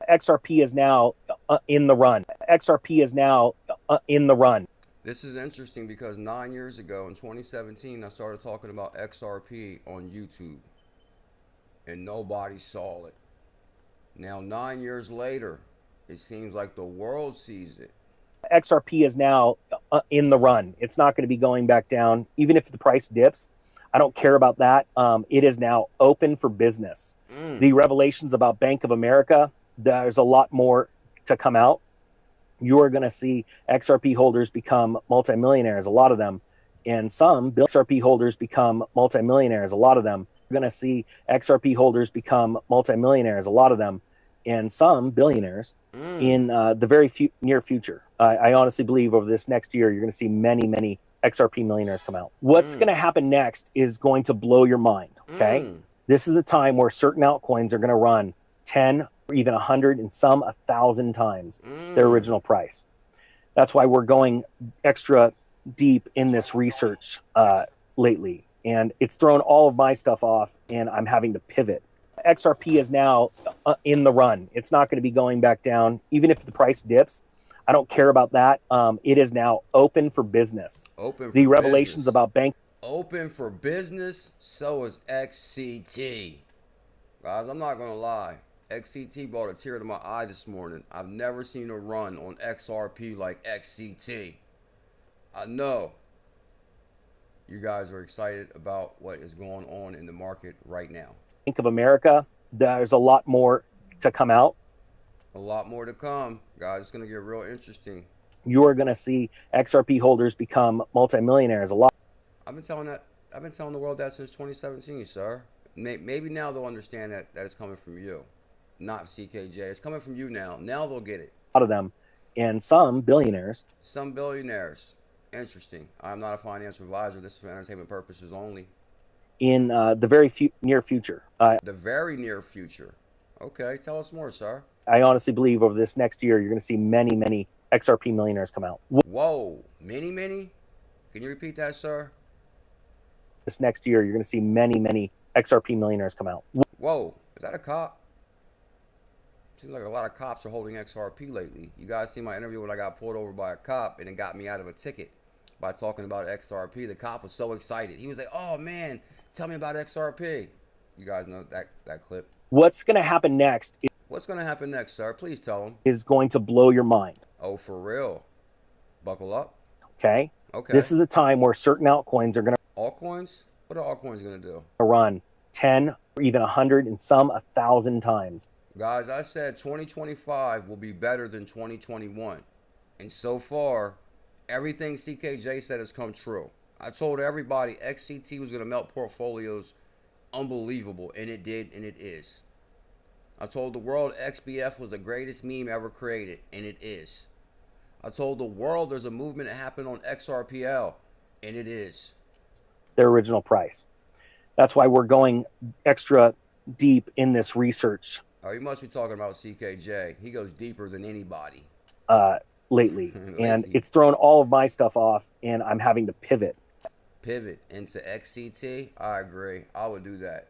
XRP is now in the run. XRP is now in the run. This is interesting because 9 years ago in 2017, I started talking about XRP on YouTube and nobody saw it. Now 9 years later, it seems like the world sees it. XRP is now in the run. It's not going to be going back down, even if the price dips. I don't care about that. It is now open for business. The revelations about Bank of America, there's a lot more to come out. You are going to see XRP holders become multimillionaires, a lot of them, and some XRP holders become multimillionaires, a lot of them. You're going to see XRP holders become multimillionaires, a lot of them, and some billionaires in the very near future. I honestly believe over this next year, you're going to see many, many XRP millionaires come out. What's going to happen next is going to blow your mind, okay? This is the time where certain altcoins are going to run 10 or even 100 and some 1,000 times their original price. That's why we're going extra deep in this research lately. And it's thrown all of my stuff off and I'm having to pivot. XRP is now in the run. It's not going to be going back down, even if the price dips. I don't care about that. It is now open for business. The revelations about bank. Open for business. So is XCT. Guys, I'm not going to lie. XCT brought a tear to my eye this morning. I've never seen a run on XRP like XCT. I know you guys are excited about what is going on in the market right now. Bank of America, there's a lot more to come out. A lot more to come, guys. It's going to get real interesting. You are going to see XRP holders become multimillionaires, a lot. I've been telling the world that since 2017, sir. Maybe now they'll understand that it's coming from you, not CKJ. It's coming from you now. Now they'll get it. A lot of them, and some billionaires. Some billionaires. Interesting. I'm not a financial advisor. This is for entertainment purposes only. In the very near future. The very near future. Okay, tell us more, sir. I honestly believe over this next year, you're going to see many, many XRP millionaires come out. Whoa, many? Can you repeat that, sir? This next year, you're going to see many, many XRP millionaires come out. Whoa, is that a cop? Seems like a lot of cops are holding XRP lately. You guys see my interview when I got pulled over by a cop and it got me out of a ticket by talking about XRP. The cop was so excited. He was like, oh man, tell me about XRP. You guys know that clip. What's going to happen next? What's going to happen next, sir? Please tell them. Is going to blow your mind. Oh, for real? Buckle up. Okay. Okay. This is the time where certain altcoins are going to. Altcoins? What are altcoins going to do? Run 10 or even 100 and some 1,000 times. Guys, I said 2025 will be better than 2021. And so far, everything CKJ said has come true. I told everybody XCT was going to melt portfolios unbelievable, and it did, and it is. I told the world XBF was the greatest meme ever created, and it is. I told the world there's a movement that happened on XRPL, and it is. Their original price. That's why we're going extra deep in this research. Oh, you must be talking about CKJ. He goes deeper than anybody. Lately. And it's thrown all of my stuff off, and I'm having to pivot. Pivot into XCT? I agree. I would do that.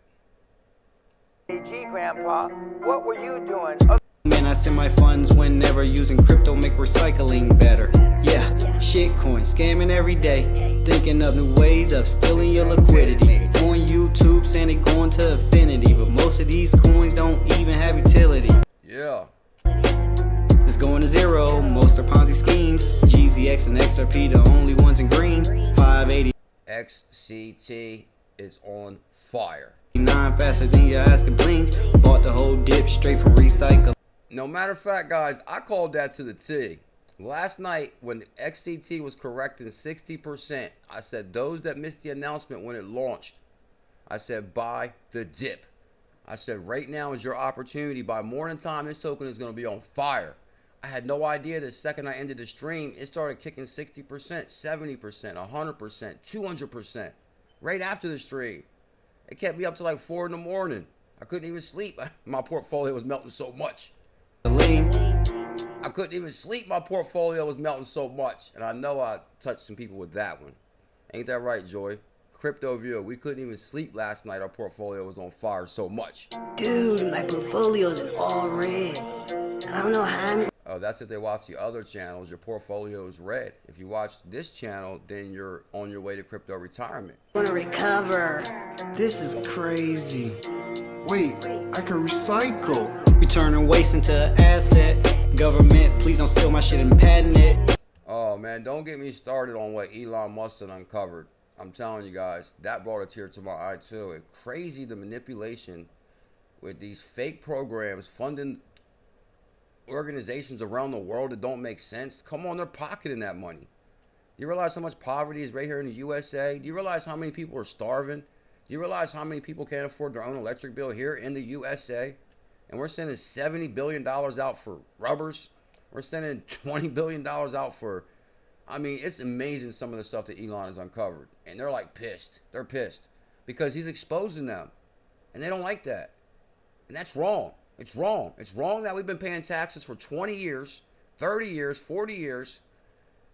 Gee, Grandpa, what were you doing? Man, I send my funds whenever using crypto, make recycling better. Yeah, shitcoin, scamming every day. Thinking of new ways of stealing your liquidity. On YouTube saying they going to infinity, but most of these coins don't even have utility. Yeah. It's going to zero, most are Ponzi schemes. GZX and XRP the only ones in green. 580. XCT is on fire. 9 faster than your ass can blink. Bought the whole dip straight from recycle. No matter of fact, guys, I called that to the T. Last night, when the XCT was correcting 60%, I said those that missed the announcement when it launched, I said buy the dip. I said right now is your opportunity. By morning time, this token is going to be on fire. I had no idea the second I ended the stream, it started kicking 60%, 70%, 100%, 200% right after the stream. It kept me up to like 4 in the morning. I couldn't even sleep. My portfolio was melting so much. I couldn't even sleep. My portfolio was melting so much. And I know I touched some people with that one. Ain't that right, Joy? Crypto View, we couldn't even sleep last night. Our portfolio was on fire so much. Dude, my portfolio's in all red. don't know how I'm Oh, that's if they watch the other channels. Your portfolio is red. If you watch this channel, then you're on your way to crypto retirement. gonna recover. This is crazy. Wait, I can recycle. We turning waste into an asset. Government, please don't steal my shit and patent it. Oh, man, don't get me started on what Elon Musk uncovered. I'm telling you guys, that brought a tear to my eye, too. It's crazy the manipulation with these fake programs funding organizations around the world that don't make sense. Come on, they're pocketing that money. Do you realize how much poverty is right here in the USA? Do you realize how many people are starving? Do you realize how many people can't afford their own electric bill here in the USA? And we're sending $70 billion out for rubbers. We're sending $20 billion out for, I mean, it's amazing some of the stuff that Elon has uncovered. And they're like pissed. They're pissed because he's exposing them. And they don't like that. And that's wrong. It's wrong. It's wrong that we've been paying taxes for 20 years, 30 years, 40 years,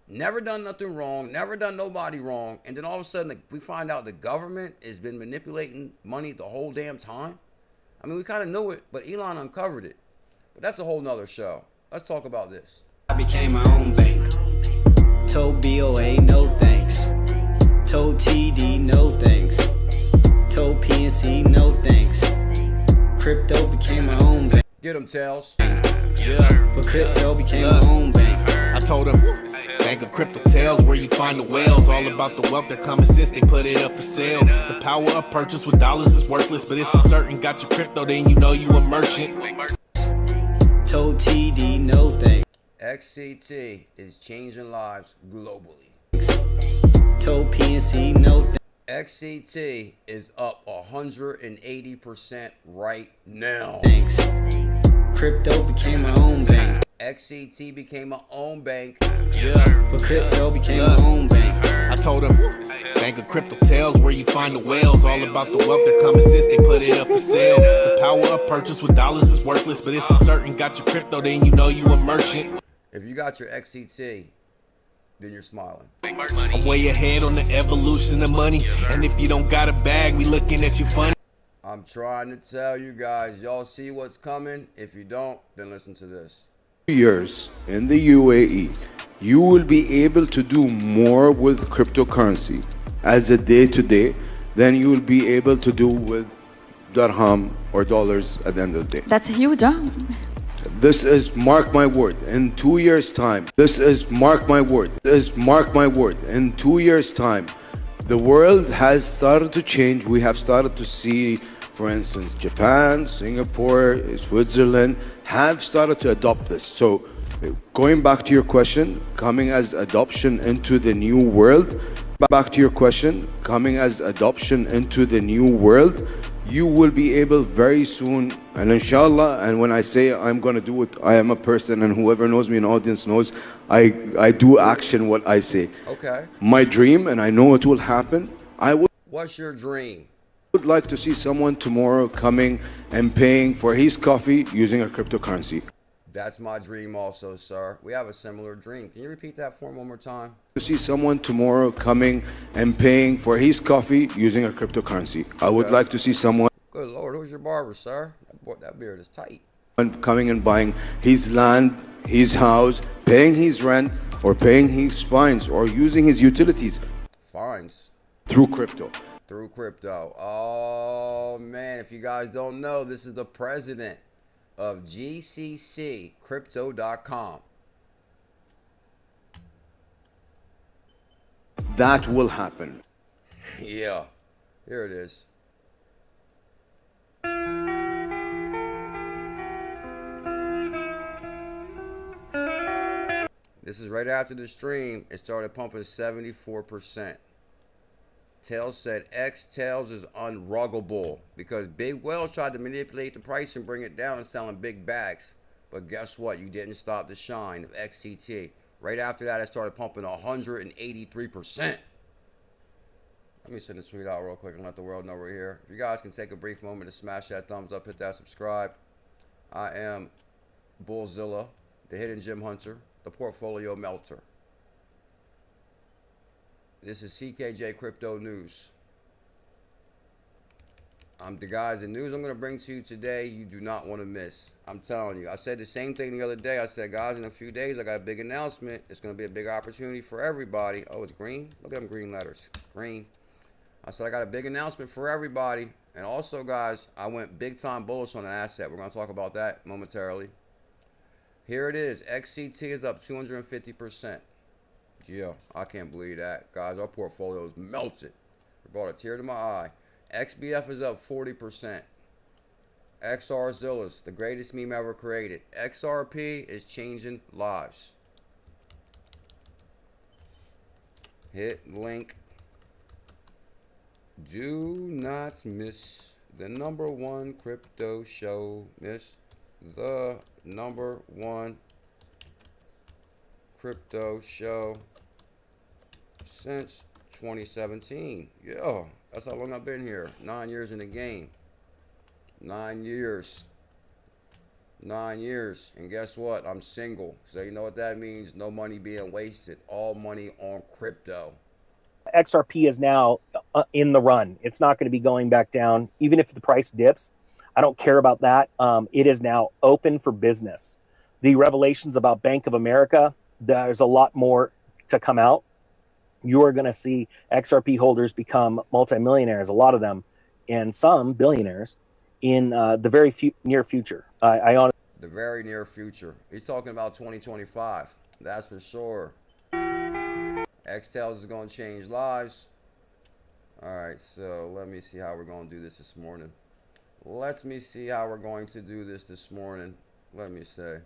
never done nothing wrong, never done nobody wrong, and then all of a sudden we find out the government has been manipulating money the whole damn time. I mean, we kind of knew it, but Elon uncovered it. But that's a whole nother show. Let's talk about this. I became my own bank. Told BOA no thanks. Told TD no thanks. Told PNC no thanks. Crypto became my own bank. Get them, Tails. Yeah. But crypto became my own bank. I told him, Bank of Crypto Tales, where you find the whales. All about the wealth that comes since they put it up for sale. The power of purchase with dollars is worthless, but it's for certain. Got your crypto, then you know you a merchant. Told TD no thanks. XCT is changing lives globally. Told PNC no thanks. XCT is up 180% right now. Thanks. Crypto became my own bank. XCT became my own bank. Yeah. But crypto became my own bank. I told him, Bank of Crypto Tales, where you find the whales. All about the wealth that comes since they put it up for sale. The power of purchase with dollars is worthless, but it's for certain. Got your crypto, then you know you a merchant. If you got your XCT, then you're smiling. I'm way ahead on the evolution of money, and if you don't got a bag, we looking at you funny. I'm trying to tell you guys, y'all see what's coming. If you don't, then listen to this. Years in the UAE, you will be able to do more with cryptocurrency as a day-to-day than you will be able to do with dirham or dollars at the end of the day. That's huge, huh? This is, mark my word, in 2 years' time. This is, mark my word, this is, mark my word, in 2 years' time, the world has started to change. We have started to see, for instance, Japan, Singapore, Switzerland have started to adopt this. So going back to your question, coming as adoption into the new world, back to your question, coming as adoption into the new world, you will be able very soon, and inshallah, and when I say I'm going to do it, I am a person, and whoever knows me in the audience knows I do action what I say. Okay. My dream, and I know it will happen, What's your dream? would like to see someone tomorrow coming and paying for his coffee using a cryptocurrency. That's my dream also, sir. We have a similar dream. Can you repeat that for me one more time? To see someone tomorrow coming and paying for his coffee using a cryptocurrency. I would like to see someone Good Lord, who's your barber, sir? That beard is tight. coming and buying his land, his house, paying his rent, or paying his fines, or using his utilities Fines. through crypto. Through crypto. Oh, man, if you guys don't know, this is the president of GCCcrypto.com. That will happen. Yeah, here it is. This is right after the stream. It started pumping 74%. Tails said Tails is unruggable because big whales tried to manipulate the price and bring it down and selling big bags. But guess what? You didn't stop the shine of XCT. Right after that, it started pumping 183%. Let me send the tweet out real quick and let the world know we're here. If you guys can take a brief moment to smash that thumbs up, hit that subscribe. I am BuLLZiLLa, the hidden gem hunter, the portfolio melter. This is CKJ Crypto News. The guys, the news I'm going to bring to you today, you do not want to miss. I'm telling you. I said the same thing the other day. I said, guys, in a few days, I got a big announcement. It's going to be a big opportunity for everybody. Oh, it's green? Look at them green letters. Green. I said, I got a big announcement for everybody. And also, guys, I went big time bullish on an asset. We're going to talk about that momentarily. Here it is. XCT is up 250%. Yeah, I can't believe that. Guys, our portfolio is melted. It brought a tear to my eye. XBF is up 40%. XRZiLLas, the greatest meme ever created. XRP is changing lives. Hit link. Do not miss the #1 crypto show. Miss the #1 crypto show since 2017. Yeah, that's how long I've been here. 9 years in the game. 9 years. 9 years. And guess what? I'm single. So you know what that means? No money being wasted. All money on crypto. XRP is now in the run. It's not going to be going back down. Even if the price dips, I don't care about that. It is now open for business. The revelations about Bank of America, there's a lot more to come out. You are going to see XRP holders become multimillionaires, a lot of them, and some billionaires in the very near future. I honestly. The very near future. He's talking about 2025. That's for sure. XTels is going to change lives. All right, so let me see how we're going to do this morning. Let me see how we're going to do this morning. Let me say.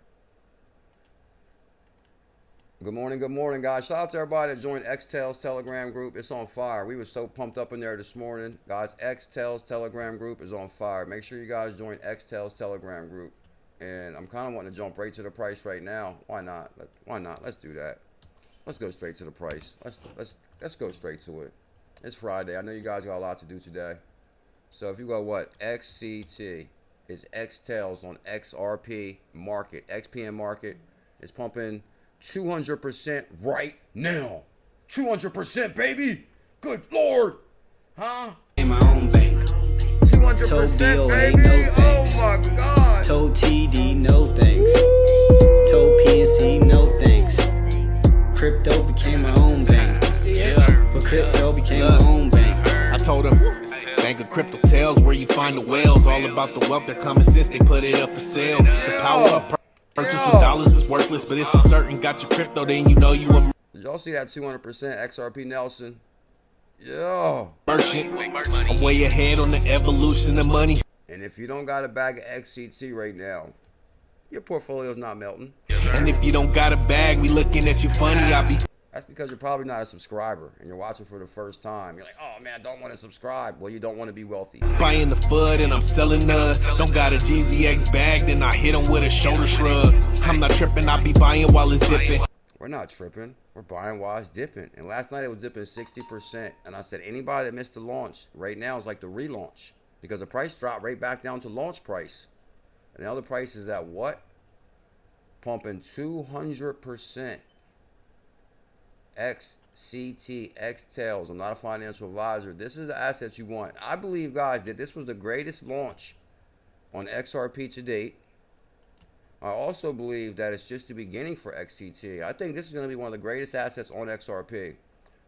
Good morning, guys. Shout out to everybody that joined XTels Telegram group. It's on fire. We were so pumped up in there this morning. Guys, XTels Telegram group is on fire. Make sure you guys join XTels Telegram group. And I'm kind of wanting to jump right to the price right now. Why not? Why not? Let's do that. Let's go straight to the price. Let's go straight to it. It's Friday. I know you guys got a lot to do today. So if you go what? XCT is XTels on XRP market. XPM market is pumping 200% right now. 200%, baby. Good Lord. Huh? In my own bank. 200%, baby. No Oh my God. Told TD no thanks. Told PNC no thanks. Crypto became my own bank. But crypto became my own bank. I told him, Bank of Crypto tells where you find the whales. All about the wealth that comes since they put it up for sale. The power of purchase with dollars is worthless, but it's for certain. Got your crypto, then you know you a Did y'all see that 200% XRP Nelson? Yeah. merchant. I'm way ahead on the evolution of money. And if you don't got a bag of XCT right now, your portfolio's not melting. And if you don't got a bag, we looking at you funny. I be That's because you're probably not a subscriber and you're watching for the first time. You're like, oh man, I don't want to subscribe. Well, you don't want to be wealthy. buying the FUD and I'm selling don't got a GZX bag, then I hit them with a shoulder shrug. I'm not tripping, I be buying while it's dipping. We're not tripping. We're buying while it's dipping. And last night it was dipping 60%. And I said, anybody that missed the launch right now is like the relaunch, because the price dropped right back down to launch price. And now the price is at what? Pumping 200%. XCT, XTels. I'm not a financial advisor. This is the assets you want. I believe, guys, that this was the greatest launch on XRP to date. I also believe that it's just the beginning for XCT. I think this is going to be one of the greatest assets on XRP,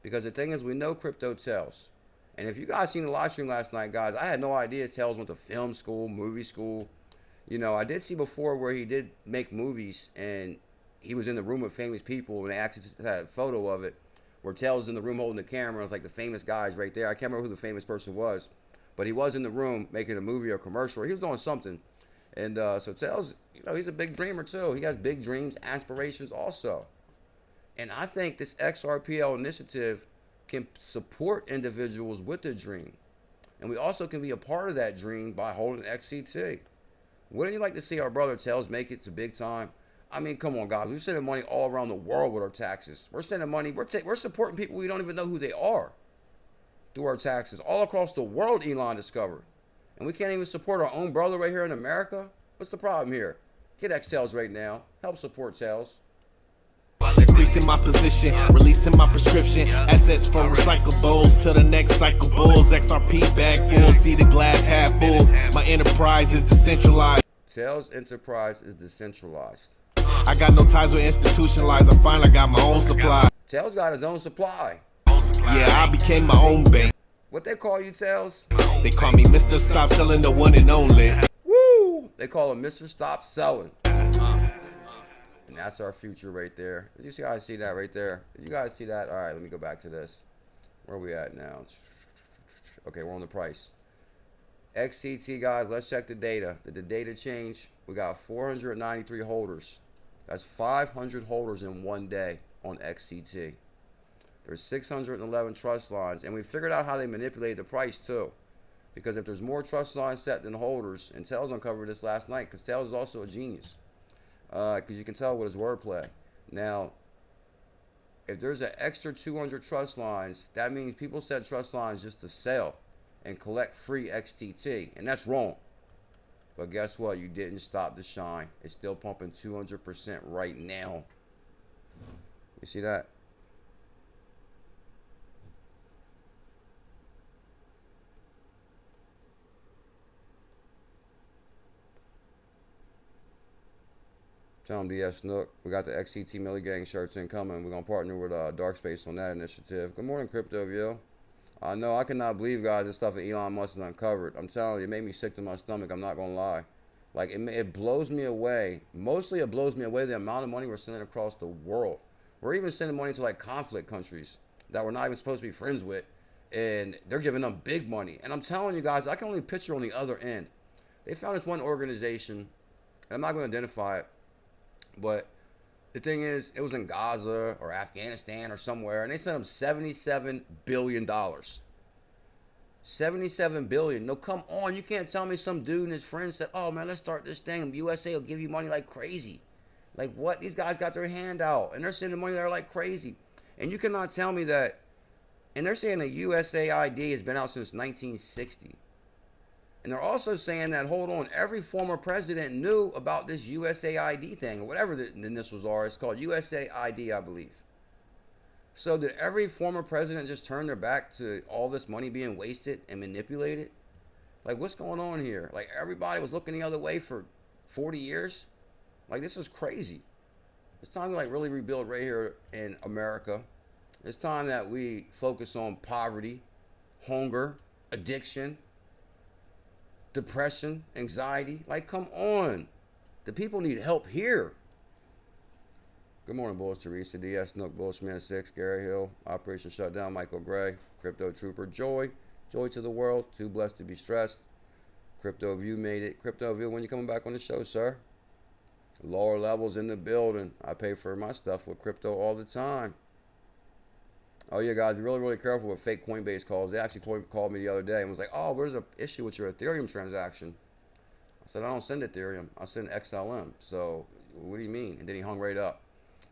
because the thing is, we know crypto tells. And if you guys seen the live stream last night, guys, I had no idea Tells went to film school, movie school. You know, I did see before where he did make movies and he was in the room with famous people and they actually had a photo of it where Tells in the room holding the camera. It was like the famous guys right there. I can't remember who the famous person was, but he was in the room making a movie or commercial. He was doing something. And so Tells, you know, he's a big dreamer too. He has big dreams, aspirations also. And I think this XRPL initiative can support individuals with their dream. And we also can be a part of that dream by holding XCT. Wouldn't you like to see our brother Tells make it to big time? I mean, come on, guys. We're sending money all around the world with our taxes. We're sending money. We're supporting people we don't even know who they are through our taxes. All across the world, Elon discovered. And we can't even support our own brother right here in America? What's the problem here? Get XTels right now. Help support Tells. increasing my position, releasing my prescription. Assets from recyclables to the next cycle. Bulls, XRP bag full, see the glass half full. My enterprise is decentralized. Tails enterprise is decentralized. I got no ties with institutionalized. I finally got my own supply. Tails got his own supply. Yeah, I became my own bank. What they call you, Tails? They call me Mr. Stop Selling, the one and only. Woo! They call him Mr. Stop Selling. And that's our future right there. Did you guys see that right there? Did you guys see that? All right, let me go back to this. Where are we at now? Okay, we're on the price. XCT, guys, let's check the data. Did the data change? We got 493 holders. That's 500 holders in one day on XCT. There's 611 trust lines, and we figured out how they manipulate the price too. Because if there's more trust lines set than holders, and Tails uncovered this last night, because Tails is also a genius. Because you can tell with his wordplay. Now, if there's an extra 200 trust lines, that means people set trust lines just to sell and collect free XTT, and that's wrong. But guess what? You didn't stop the shine. It's still pumping 200% right now. You see that? Tell them DS Nook. We got the XCT Millie Gang shirts incoming. We're going to partner with Dark Space on that initiative. Good morning, Crypto View. I know I cannot believe, guys, this stuff that Elon Musk has uncovered. I'm telling you, it made me sick to my stomach. I'm not going to lie. Like, it blows me away. Mostly it blows me away the amount of money we're sending across the world. We're even sending money to, like, conflict countries that we're not even supposed to be friends with. And they're giving them big money. And I'm telling you guys, I can only picture on the other end. They found this one organization, and I'm not going to identify it. But the thing is, it was in Gaza or Afghanistan or somewhere, and they sent them $77 billion. $77 billion. No, come on. You can't tell me some dude and his friends said, oh, man, let's start this thing. USA will give you money like crazy. Like, what? These guys got their hand out, and they're sending money there like crazy. And you cannot tell me that. And they're saying the USAID has been out since 1960. And they're also saying that, hold on, every former president knew about this USAID thing, or whatever the initials are. It's called USAID, I believe. So did every former president just turn their back to all this money being wasted and manipulated? Like, what's going on here? Like, everybody was looking the other way for 40 years? Like, this is crazy. It's time to, like, really rebuild right here in America. It's time that we focus on poverty, hunger, addiction, depression, anxiety. Like, come on. The people need help here. Good morning, Bulls. Teresa, DS Nook, Bullshman 6, Gary Hill, Operation Shutdown, Michael Gray, Crypto Trooper, Joy to the world, too blessed to be stressed. Crypto View made it. Crypto View, when you coming back on the show, sir? Lower levels in the building. I pay for my stuff with crypto all the time. Oh, yeah, guys, be really, really careful with fake Coinbase calls. They actually called me the other day and was like, oh, there's an issue with your Ethereum transaction. I said, I don't send Ethereum. I send XLM. So what do you mean? And then he hung right up.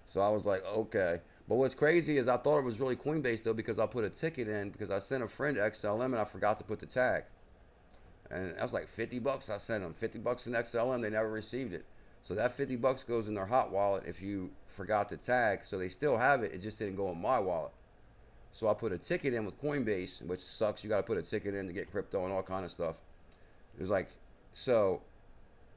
So I was like, okay. But what's crazy is I thought it was really Coinbase, though, because I put a ticket in because I sent a friend XLM and I forgot to put the tag. And that was like $50 I sent them. $50 in XLM. They never received it. So that $50 goes in their hot wallet if you forgot the tag. So they still have it. It just didn't go in my wallet. So I put a ticket in with Coinbase, which sucks. You got to put a ticket in to get crypto and all kind of stuff. It was like, so,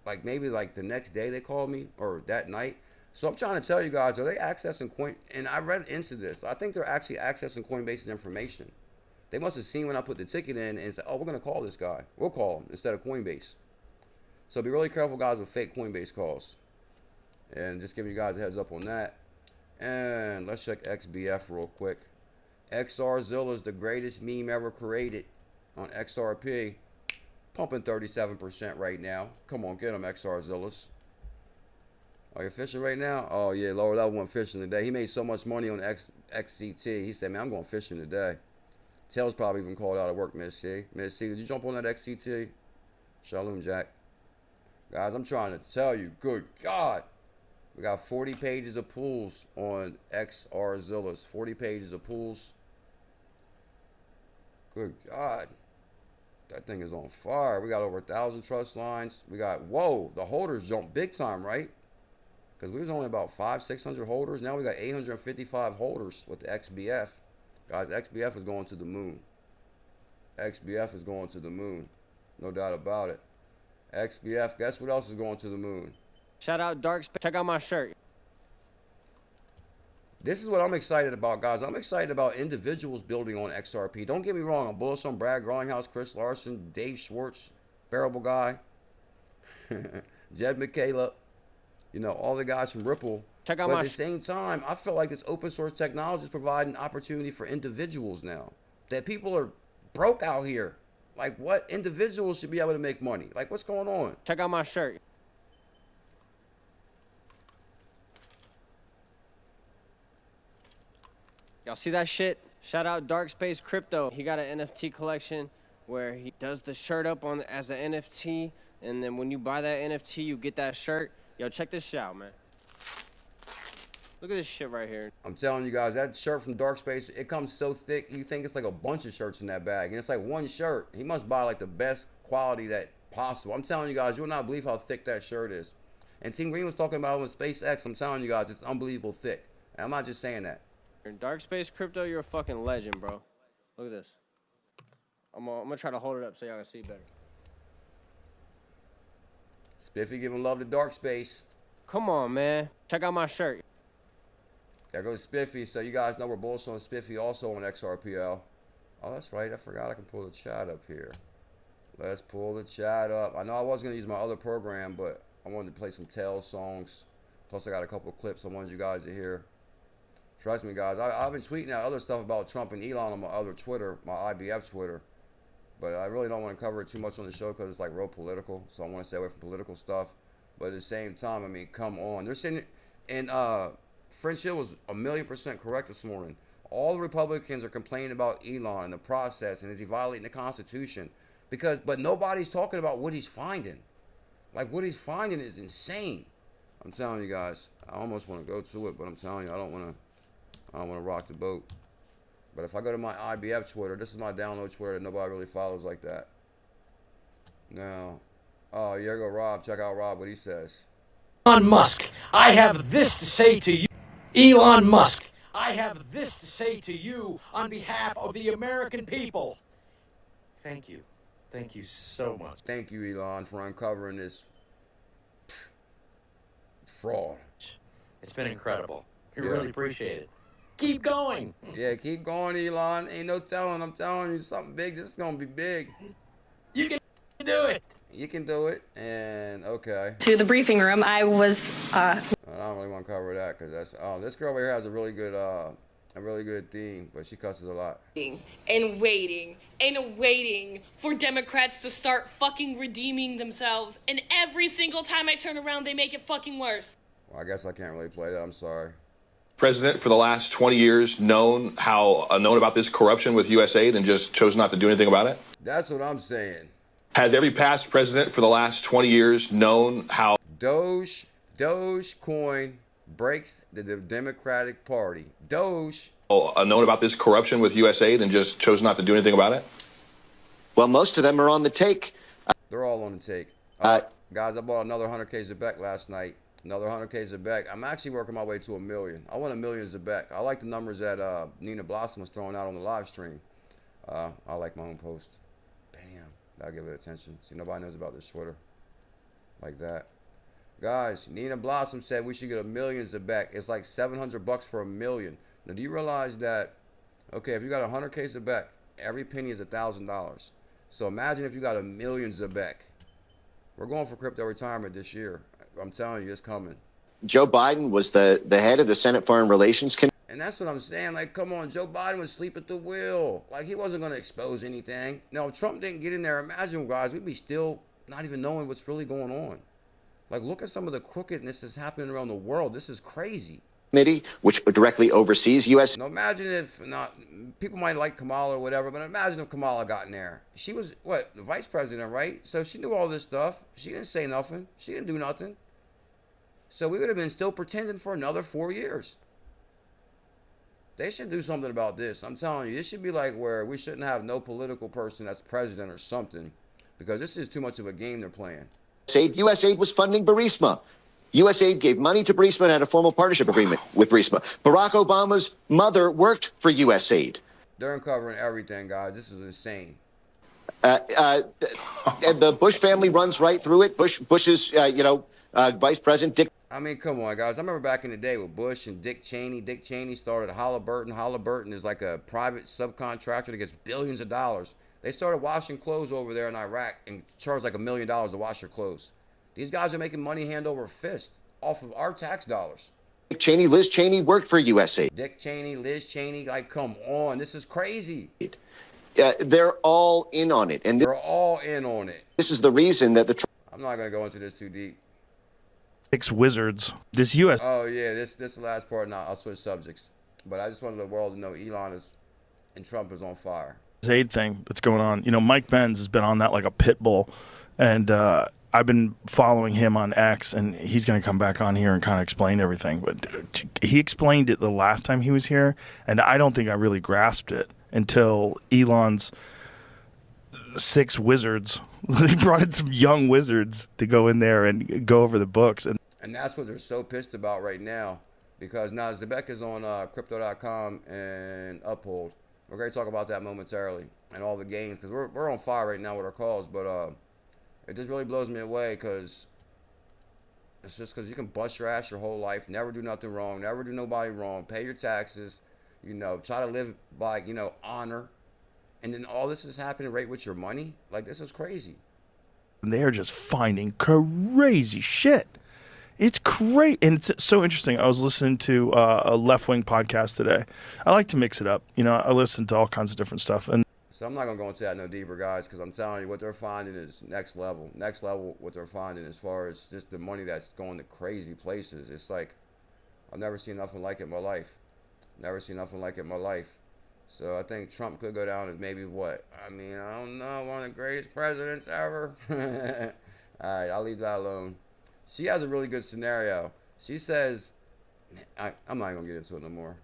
like maybe like the next day they called me or that night. So I'm trying to tell you guys, are they accessing Coin? And I read into this. I think they're actually accessing Coinbase's information. They must have seen when I put the ticket in and said, oh, we're going to call this guy. We'll call him instead of Coinbase. So be really careful, guys, with fake Coinbase calls. And just giving you guys a heads up on that. And let's check XBF real quick. XRZiLLa is the greatest meme ever created on XRP. Pumping 37% right now. Come on, get them, XRZiLLas. Are you fishing right now? Oh, yeah, lower level went fishing today. He made so much money on XCT. He said, man, I'm going fishing today. Tails probably even called out of work, Miss C. Miss C, did you jump on that XCT? Shalom, Jack. Guys, I'm trying to tell you, good God. We got 40 pages of pools on XRZiLLas. 40 pages of pools. Good God. That thing is on fire. We got over 1,000 trust lines. We got, whoa, the holders jumped big time, right? Because we was only about 500-600 holders. Now we got 855 holders with the XBF. Guys, XBF is going to the moon. XBF is going to the moon. No doubt about it. XBF, guess what else is going to the moon? Shout out Dark Space. Check out my shirt. This is what I'm excited about, guys. I'm excited about individuals building on XRP. Don't get me wrong. I'm bullish on Brad Garlinghouse, Chris Larson, Dave Schwartz, Bearable Guy, 𝕤𝕠𝕚𝕒, you know, all the guys from Ripple. Check out but my at the same time, I feel like this open source technology is providing opportunity for individuals now. That people are broke out here. Like, what individuals should be able to make money? Like, what's going on? Check out my shirt. Y'all see that shit? Shout out Dark Space Crypto. He got an NFT collection where he does the shirt up on as an NFT, and then when you buy that NFT, you get that shirt. Yo, check this shit out, man. Look at this shit right here. I'm telling you guys, that shirt from Dark Space, it comes so thick, you think it's like a bunch of shirts in that bag. And it's like one shirt. He must buy like the best quality that possible. I'm telling you guys, you will not believe how thick that shirt is. And Team Green was talking about it with SpaceX. I'm telling you guys, it's unbelievable thick. And I'm not just saying that. In Dark Space Crypto, you're a fucking legend, bro. Look at this. I'm gonna try to hold it up so y'all can see better. Spiffy giving love to Dark Space. Come on, man. Check out my shirt. There goes Spiffy. So you guys know we're bullish on Spiffy also on XRPL. Oh, that's right. I forgot I can pull the chat up here. Let's pull the chat up. I know I was going to use my other program, but I wanted to play some Tails songs. Plus, I got a couple of clips I wanted you guys to hear. Trust me, guys. I've been tweeting out other stuff about Trump and Elon on my other Twitter, my IBF Twitter. But I really don't want to cover it too much on the show because it's like real political. So I want to stay away from political stuff. But at the same time, I mean, come on. They're sitting, and French Hill was 1,000,000% correct this morning. All the Republicans are complaining about Elon and the process and is he violating the Constitution? But nobody's talking about what he's finding. Like, what he's finding is insane. I'm telling you guys, I almost want to go to it, but I'm telling you, I don't want to rock the boat. But if I go to my IBF Twitter, this is my download Twitter that nobody really follows like that. Now, oh, here go Rob. Check out Rob, what he says. Elon Musk, I have this to say to you. Elon Musk, I have this to say to you on behalf of the American people. Thank you. Thank you so much. Thank you, Elon, for uncovering this fraud. It's been incredible. We really appreciate it. Keep going. Yeah, keep going, Elon. Ain't no telling. I'm telling you, something big. This is going to be big. You can do it. You can do it. And, okay. To the briefing room, I was... I don't really want to cover that because that's... Oh, this girl over here has a really good theme, but she cusses a lot. And waiting for Democrats to start fucking redeeming themselves. And every single time I turn around, they make it fucking worse. Well, I guess I can't really play that. I'm sorry. President for the last 20 years known about this corruption with USAID and just chose not to do anything about it? That's what I'm saying. Has every past president for the last 20 years known how Dogecoin breaks the Democratic Party? Doge. Known about this corruption with USAID and just chose not to do anything about it? Well, most of them are on the take. They're all on the take. Guys, I bought another 100K Zebek last night. Another 100K Zebek. I'm actually working my way to 1 million. I want 1 million Zebek. I like the numbers that Nina Blossom was throwing out on the live stream. I like my own post. Bam. I'll give it attention. See, nobody knows about this Twitter. Like that. Guys, Nina Blossom said we should get 1 million Zebek. It's like $700 for 1 million. Now, do you realize that, okay, if you got 100K Zebek, every penny is $1,000. So imagine if you got 1 million Zebek. We're going for crypto retirement this year. I'm telling you, it's coming. Joe Biden was the head of the Senate Foreign Relations Committee. And that's what I'm saying. Like, come on, Joe Biden was asleep at the wheel. Like, he wasn't going to expose anything. No, if Trump didn't get in there, imagine, guys, we'd be still not even knowing what's really going on. Like, look at some of the crookedness that's happening around the world. This is crazy. Committee, which directly oversees U.S. Now, imagine if not, people might like Kamala or whatever, but imagine if Kamala got in there. She was, what, the vice president, right? So she knew all this stuff. She didn't say nothing. She didn't do nothing. So we would have been still pretending for another 4 years. They should do something about this. I'm telling you, this should be like where we shouldn't have no political person that's president or something, because this is too much of a game they're playing. USAID was funding Burisma. USAID gave money to Burisma and had a formal partnership agreement with Burisma. Barack Obama's mother worked for USAID. They're uncovering everything, guys. This is insane. And the Bush family runs right through it. Bush's, Vice President Dick. I mean, come on, guys. I remember back in the day with Bush and Dick Cheney. Dick Cheney started ℙ𝕝𝕚𝕟𝕤. ℙ𝕝𝕚𝕟 is like a private subcontractor that gets billions of dollars. They started washing clothes over there in Iraq and charged like $1 million to wash your clothes. These guys are making money hand over fist off of our tax dollars. Dick Cheney, Liz Cheney worked for USAID. Dick Cheney, Liz Cheney, like, come on. This is crazy. They're all in on it. And they're all in on it. This is the reason that I'm not going to go into this too deep. 6 wizards. This U.S. Oh, yeah, this is the last part. Now I'll switch subjects. But I just wanted the world to know Elon is, and Trump is on fire. Aid thing that's going on. You know, Mike Benz has been on that like a pit bull. And I've been following him on X, and he's going to come back on here and kind of explain everything. But he explained it the last time he was here, and I don't think I really grasped it until Elon's 6 wizards. He brought in some young wizards to go in there and go over the books. And that's what they're so pissed about right now, because now Zebek is on Crypto.com and Uphold. We're going to talk about that momentarily and all the games, because we're on fire right now with our calls. But it just really blows me away, because it's just because you can bust your ass your whole life, never do nothing wrong, never do nobody wrong, pay your taxes, try to live by, honor. And then all this is happening right with your money? Like, this is crazy. And they're just finding crazy shit. It's great. And it's so interesting. I was listening to a left-wing podcast today. I like to mix it up. I listen to all kinds of different stuff. And so I'm not going to go into that no deeper, guys, because I'm telling you, what they're finding is next level. Next level, what they're finding as far as just the money that's going to crazy places. It's like, I've never seen nothing like it in my life. Never seen nothing like it in my life. So I think Trump could go down as maybe what? I mean, I don't know, one of the greatest presidents ever. All right, I'll leave that alone. She has a really good scenario. She says, I'm not going to get into it no more.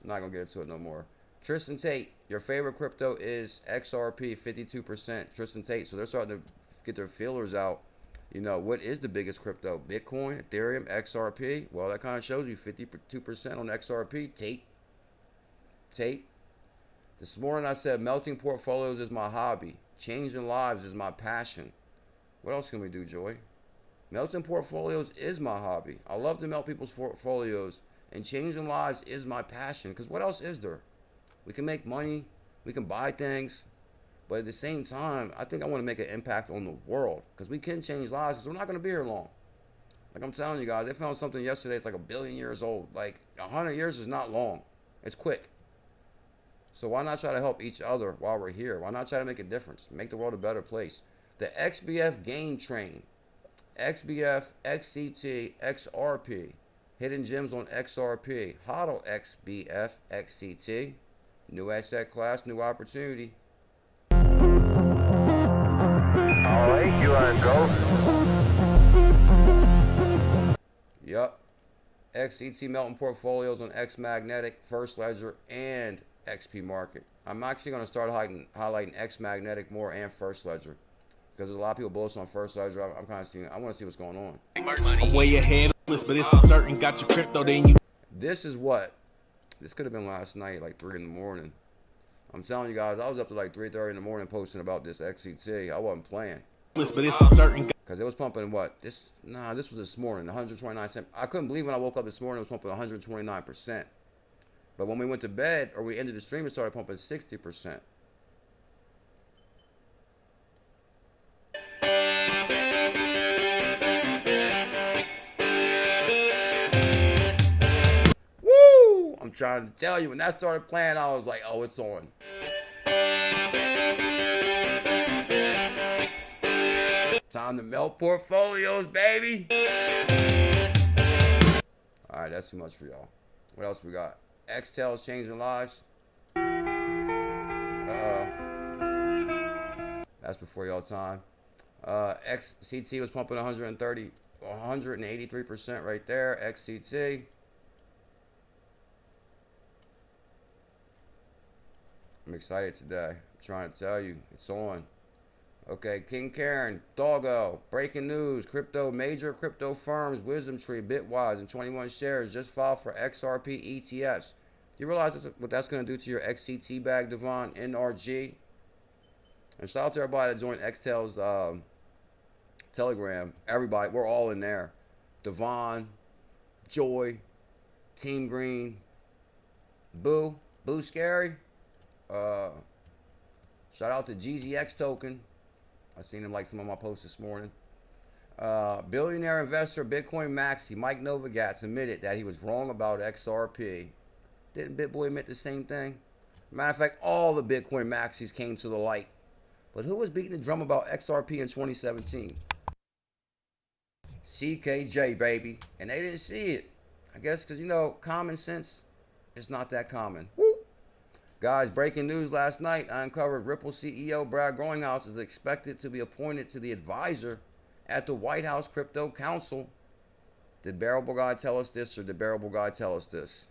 I'm not going to get into it no more. Tristan Tate, your favorite crypto is XRP, 52%. Tristan Tate, so they're starting to get their feelers out. What is the biggest crypto? Bitcoin, Ethereum, XRP? Well, that kind of shows you 52% on XRP. Tate. This morning I said melting portfolios is my hobby. Changing lives is my passion. What else can we do, Joy? Melting portfolios is my hobby. I love to melt people's portfolios, and changing lives is my passion. Because what else is there? We can make money. We can buy things. But at the same time, I think I want to make an impact on the world. Because we can change lives, because we're not going to be here long. Like I'm telling you guys, they found something yesterday. It's like 1 billion years old. Like 100 years is not long. It's quick. So why not try to help each other while we're here? Why not try to make a difference? Make the world a better place. The XBF game train. XBF, XCT, XRP. Hidden gems on XRP. HODL XBF, XCT. New asset class, new opportunity. Alright, you want to go? Yup. XCT melting portfolios on X Magnetic, First Ledger, and XP Market. I'm actually going to start highlighting X Magnetic more and First Ledger, because there's a lot of people bullish on First Ledger. I'm kind of seeing. I want to see what's going on. I'm way ahead of this, but it's for certain. Got your crypto, then you. This is what. This could have been last night, like 3 in the morning. I'm telling you guys, I was up to like 3:30 in the morning posting about this XCT. I wasn't playing. But it's for certain. Because it was pumping what? This was this morning, 129 cents. I couldn't believe when I woke up this morning it was pumping 129%. But when we went to bed, or we ended the stream, it started pumping 60%. Woo! I'm trying to tell you, when that started playing, I was like, oh, it's on. Time to melt portfolios, baby. All right, that's too much for y'all. What else we got? Xtel is changing lives. That's before y'all time. XCT was pumping 183% right there. XCT. I'm excited today. I'm trying to tell you, it's on. Okay, King Karen, Doggo, breaking news, major crypto firms, WisdomTree, Bitwise, and 21 shares just filed for XRP ETFs. Do you realize what that's going to do to your XCT bag, Devon NRG? And shout out to everybody that joined Xtel's Telegram. Everybody, we're all in there. Devon, Joy, Team Green, Boo Scary. Shout out to GZX Token. I seen him like some of my posts this morning. Billionaire investor Bitcoin Maxi Mike Novogratz admitted that he was wrong about XRP. Didn't BitBoy admit the same thing? Matter of fact, all the Bitcoin Maxis came to the light. But who was beating the drum about XRP in 2017? CKJ, baby. And they didn't see it. I guess because, you know, common sense is not that common. Woo! Guys, breaking news last night. I uncovered Ripple CEO Brad Growinghouse is expected to be appointed to the advisor at the White House Crypto Council. Did Bearable Guy tell us this, or did Bearable Guy tell us this?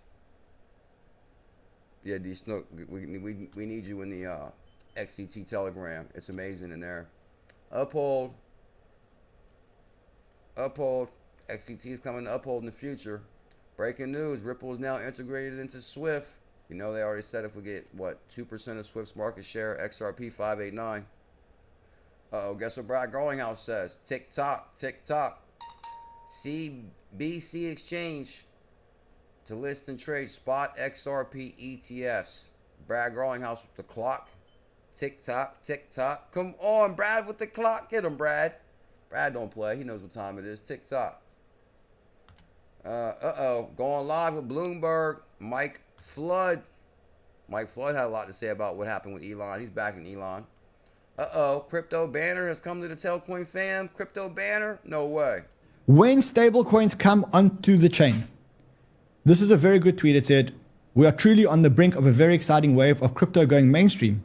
Yeah, D Snook, we need you in the XCT Telegram. It's amazing in there. Uphold. XCT is coming to Uphold in the future. Breaking news, Ripple is now integrated into Swift. You know, they already said if we get, what, 2% of Swift's market share, XRP 589. Uh-oh, guess what Brad Growinghouse says? Tick-tock. CBC Exchange to list and trade spot XRP ETFs. Brad Growinghouse with the clock. Tick-tock. Come on, Brad with the clock. Get him, Brad. Brad don't play. He knows what time it is. Tick-tock. Going live with Bloomberg. Mike Flood had a lot to say about what happened with Elon. He's backing Elon. Crypto banner has come to the Telcoin fam. Crypto banner? No way. When stablecoins come onto the chain, this is a very good tweet. It said, "We are truly on the brink of a very exciting wave of crypto going mainstream."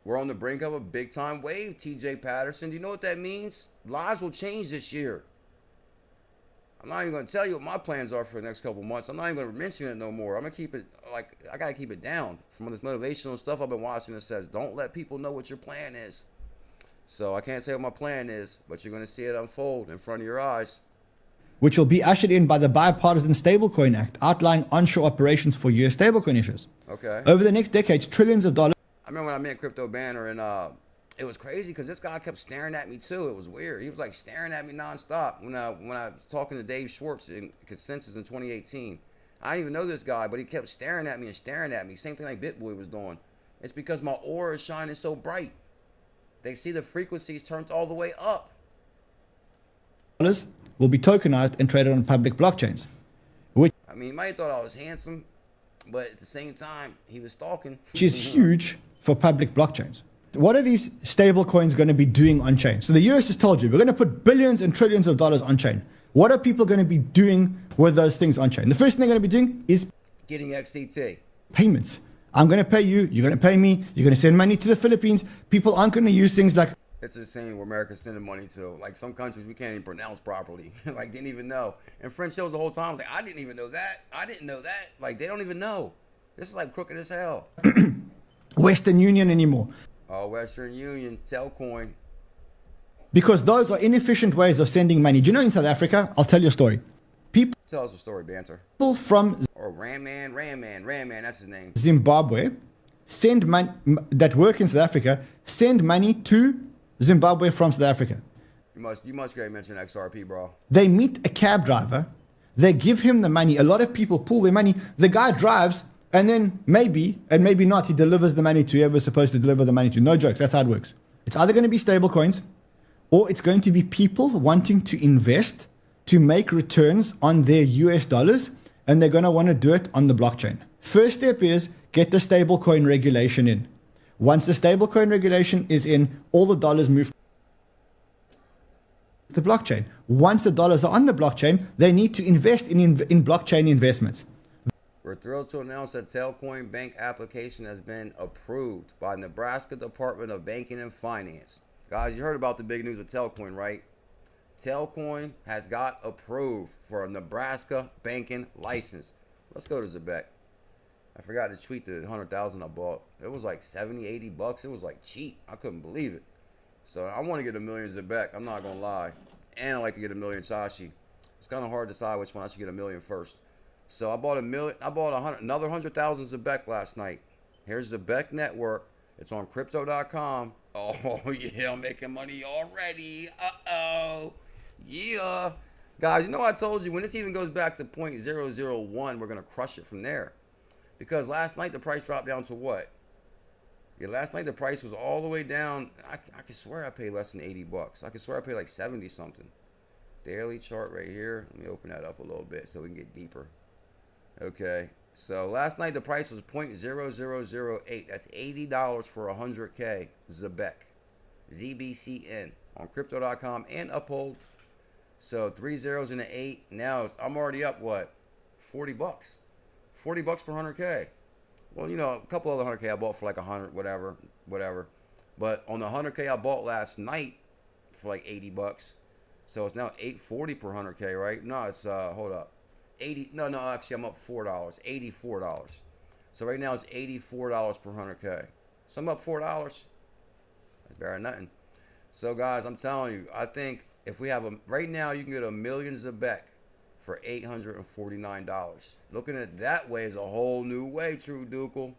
We're on the brink of a big time wave, TJ Patterson. Do you know what that means? Lives will change this year. I'm not even going to tell you what my plans are for the next couple months. I'm not even going to mention it no more. I'm going to keep it, like, I got to keep it down. From this motivational stuff I've been watching that says, don't let people know what your plan is. So I can't say what my plan is, but you're going to see it unfold in front of your eyes. Which will be ushered in by the Bipartisan Stablecoin Act, outlining onshore operations for US stablecoin issuers. Okay. Over the next decades, trillions of dollars. I remember when I met Crypto Banner, and it was crazy because this guy kept staring at me too. It was weird. He was like staring at me nonstop when I was talking to Dave Schwartz in Consensus in 2018. I didn't even know this guy, but he kept staring at me. Same thing like BitBoy was doing. It's because my aura is shining so bright. They see the frequencies turned all the way up. Will be tokenized and traded on public blockchains. Which, I mean, you might have thought I was handsome, but at the same time, he was stalking. which is huge for public blockchains. What are these stable coins going to be doing on chain? So the US has told you, we're going to put billions and trillions of dollars on chain. What are people going to be doing with those things on chain? The first thing they're going to be doing is getting XCT. Payments. I'm going to pay you, you're going to pay me, you're going to send money to the Philippines. People aren't going to use things like... It's insane where America's sending money to. Like some countries we can't even pronounce properly. Like didn't even know. And French shows the whole time. I was like, I didn't even know that. I didn't know that. Like they don't even know. This is like crooked as hell. Western Union anymore. Oh, Western Union, Telcoin. Because those are inefficient ways of sending money. Do you know in South Africa? I'll tell you a story. Tell us a story, Banter. People from... Or Randman, that's his name. Zimbabwe send money that work in South Africa, send money to Zimbabwe from South Africa. You must get mention XRP, bro. They meet a cab driver. They give him the money. A lot of people pull their money. The guy drives, and then maybe, and maybe not, he delivers the money to whoever's supposed to deliver the money to. No jokes. That's how it works. It's either going to be stable coins, or it's going to be people wanting to invest to make returns on their US dollars, and they're going to want to do it on the blockchain. First step is get the stablecoin regulation in. Once the stablecoin regulation is in, all the dollars move to the blockchain. Once the dollars are on the blockchain, they need to invest in blockchain investments. We're thrilled to announce that Telcoin Bank application has been approved by Nebraska Department of Banking and Finance. Guys, you heard about the big news with Telcoin, right? Telcoin has got approved for a Nebraska banking license. Let's go to Zebek. I forgot to tweet the 100,000 I bought. It was like 70, 80 bucks. It was like cheap. I couldn't believe it. So I want to get a million Zebek. I'm not gonna lie, and I like to get a million Sashi. It's kind of hard to decide which one I should get a million first. So I bought a million. I bought another 100,000 Zebek last night. Here's Zebek Network. It's on crypto.com. Oh yeah, I'm making money already. Uh-oh. Yeah. Guys, you know I told you when this even goes back to 0.001, we're gonna crush it from there. Because last night the price dropped down to what? Yeah, last night the price was all the way down. I can swear I paid less than 80 bucks. I can swear I paid like 70 something. Daily chart right here. Let me open that up a little bit so we can get deeper. Okay. So last night the price was 0.0008. That's $80 for 100K Zebek. ZBCN on crypto.com and Uphold. So 3 zeros and an 8. Now I'm already up what? 40 bucks. 40 bucks per 100K. Well, you know, a couple other 100K I bought for like 100, whatever. But on the 100K I bought last night for like 80 bucks. So it's now 840 per 100K, right? No, it's hold up. 80. No, actually I'm up $4. $84. So right now it's $84 per 100K. So I'm up $4. That's better than nothing. So guys, I'm telling you, I think if we have right now you can get a million Zebek for $849. Looking at it that way is a whole new way, True Dukel.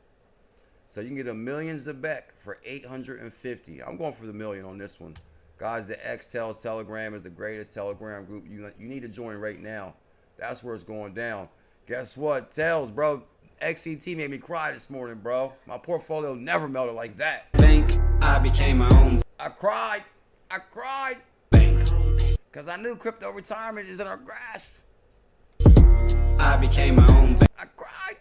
So you can get a million Zebek for $850. I'm going for the million on this one. Guys, the XTELS Telegram is the greatest Telegram group. You need to join right now. That's where it's going down. Guess what? Tails, bro. XCT made me cry this morning, bro. My portfolio never melted like that. Bank, I became my own. I cried. Because I knew crypto retirement is in our grasp. I became my own bank. I cried.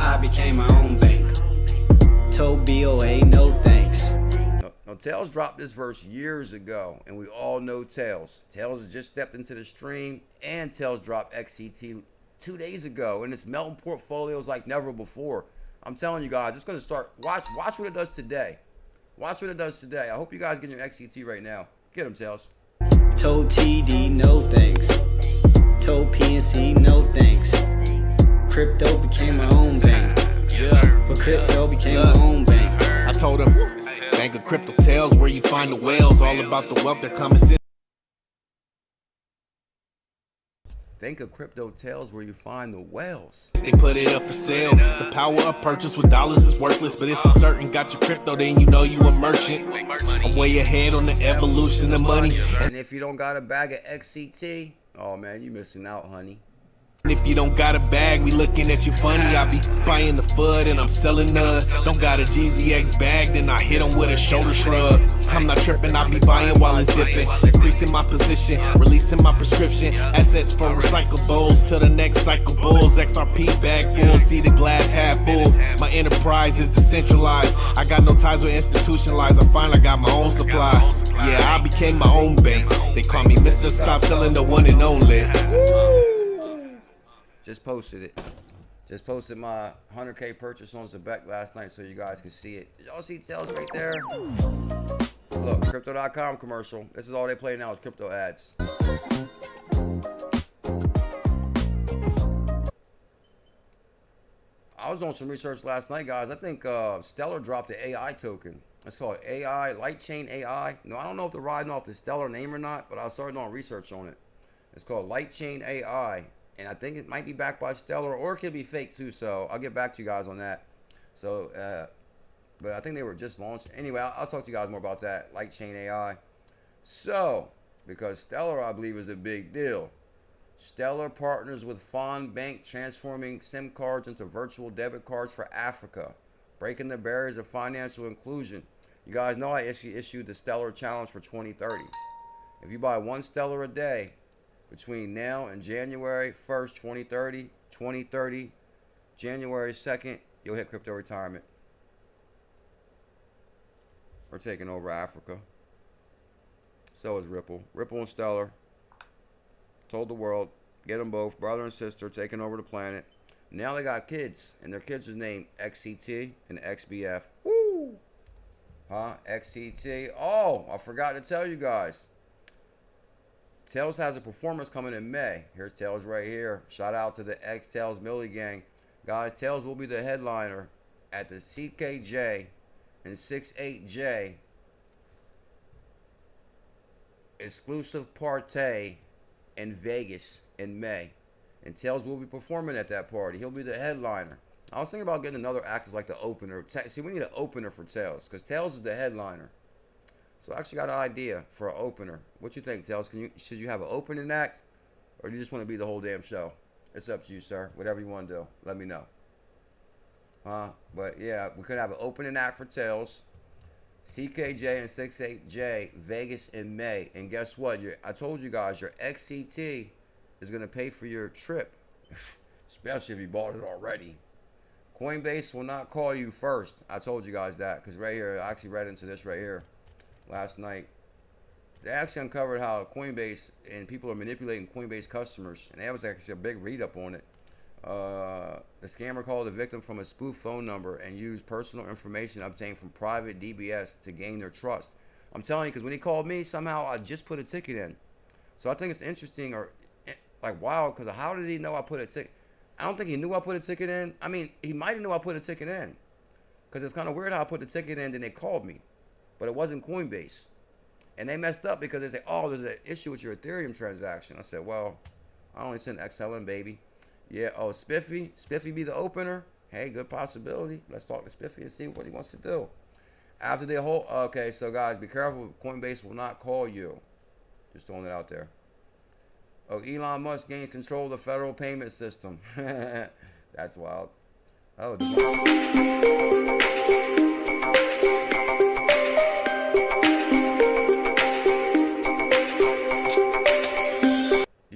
I became my own bank. Told BOA no thanks. Now, Tails dropped this verse years ago, and we all know Tails. Tails has just stepped into the stream, and Tails dropped XCT 2 days ago, and it's melting portfolios like never before. I'm telling you guys, it's going to start. Watch what it does today. Watch what it does today. I hope you guys get your XCT right now. Get him, Tails. Told TD no thanks. Told PNC no thanks. Crypto became my own bank. But crypto became my own bank. I told him, Bank of Crypto Tales where you find the whales, all about the wealth they're coming in. Think of Crypto Tales where you find the whales. They put it up for sale. The power of purchase with dollars is worthless, but it's for certain. Got your crypto, then you know you a merchant. I'm way ahead on the evolution of money. And if you don't got a bag of XCT, oh man, you missing out, honey. If you don't got a bag, we looking at you funny. I be buying the FUD and I'm selling none. Don't got a GZX bag, then I hit them with a shoulder shrug. I'm not tripping, I be buying while it's dipping. Increasing my position, releasing my prescription. Assets for recyclables to the next cycle bulls. XRP bag full, see the glass half full. My enterprise is decentralized. I got no ties with institutionalized. I finally got my own supply. Yeah, I became my own bank. They call me Mr. Stop Selling, the one and only. Just posted it. Just posted my 100K purchase on Zebek last night so you guys can see it. Did y'all see Tails right there? Look, crypto.com commercial. This is all they play now is crypto ads. I was doing some research last night, guys. I think Stellar dropped the AI token. It's called AI, Lightchain AI. No, I don't know if they're riding off the Stellar name or not, but I started doing research on it. It's called Lightchain AI. And I think it might be backed by Stellar, or it could be fake too. So I'll get back to you guys on that. So, but I think they were just launched. Anyway, I'll talk to you guys more about that. Lightchain AI. So, because Stellar, I believe, is a big deal. Stellar partners with Fond Bank, transforming SIM cards into virtual debit cards for Africa, breaking the barriers of financial inclusion. You guys know I issued the Stellar Challenge for 2030. If you buy one Stellar a day, between now and January 1st, 2030, January 2nd, you'll hit crypto retirement. We're taking over Africa. So is Ripple. Ripple and Stellar told the world, get them both, brother and sister, taking over the planet. Now they got kids, and their kids is named XCT and XBF. Woo! Huh? XCT. Oh, I forgot to tell you guys. Tails has a performance coming in May. Here's Tails right here. Shout out to the 𝕊𝕚𝕟𝕚 gang. Guys, Tails will be the headliner at the CKJ and 68J exclusive party in Vegas in May. And Tails will be performing at that party. He'll be the headliner. I was thinking about getting another act as like the opener. See, we need an opener for Tails because Tails is the headliner. So I actually got an idea for an opener. What you think, Tails? Should you have an opening act, or do you just want to be the whole damn show? It's up to you, sir. Whatever you want to do, let me know. But yeah, we could have an opening act for Tails, CKJ and 68J, Vegas in May. And guess what? I told you guys, your XCT is going to pay for your trip, especially if you bought it already. Coinbase will not call you first. I told you guys that because right here, I actually read into this right here last night. They actually uncovered how Coinbase and people are manipulating Coinbase customers, and that was actually a big read-up on it. The scammer called the victim from a spoof phone number and used personal information obtained from private DBS to gain their trust. I'm telling you, because when he called me, somehow I just put a ticket in. So I think it's interesting, or like, wow, because how did he know I put a ticket? I don't think he knew I put a ticket in. I mean, he might have knew I put a ticket in, because it's kind of weird how I put the ticket in, then they called me. But it wasn't Coinbase. And they messed up because they say, oh, there's an issue with your Ethereum transaction. I said, well, I only sent XLM, baby. Yeah, oh, Spiffy be the opener. Hey, good possibility. Let's talk to Spiffy and see what he wants to do. After the whole, okay, so guys, be careful. Coinbase will not call you. Just throwing it out there. Oh, Elon Musk gains control of the federal payment system. That's wild. Oh, do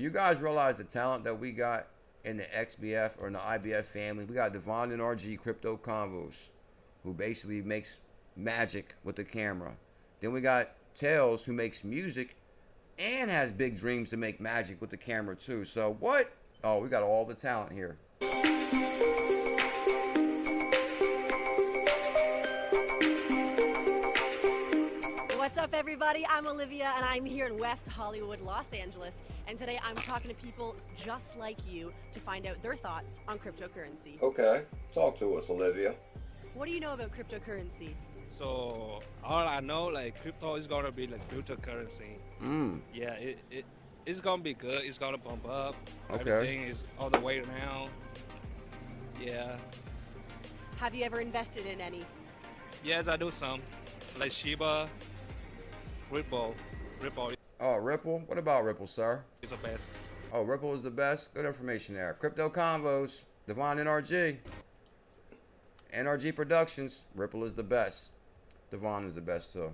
you guys realize the talent that we got in the XBF or in the IBF family? We got Devon NRG Crypto Convos, who basically makes magic with the camera. Then we got Tails, who makes music and has big dreams to make magic with the camera too. So what? Oh, we got all the talent here. What's up, everybody? I'm Olivia, and I'm here in West Hollywood, Los Angeles. And today I'm talking to people just like you to find out their thoughts on cryptocurrency. Okay, talk to us, Olivia. What do you know about cryptocurrency? So all I know, like, crypto is gonna be like future currency. Yeah, it's gonna be good. It's gonna pump up. Okay. Everything is all the way now. Yeah. Have you ever invested in any? Yes, I do some, like Shiba, Ripple. Oh, Ripple? What about Ripple, sir? It's the best. Oh, Ripple is the best? Good information there. Crypto Convos, Devon NRG. NRG Productions, Ripple is the best. Devon is the best too.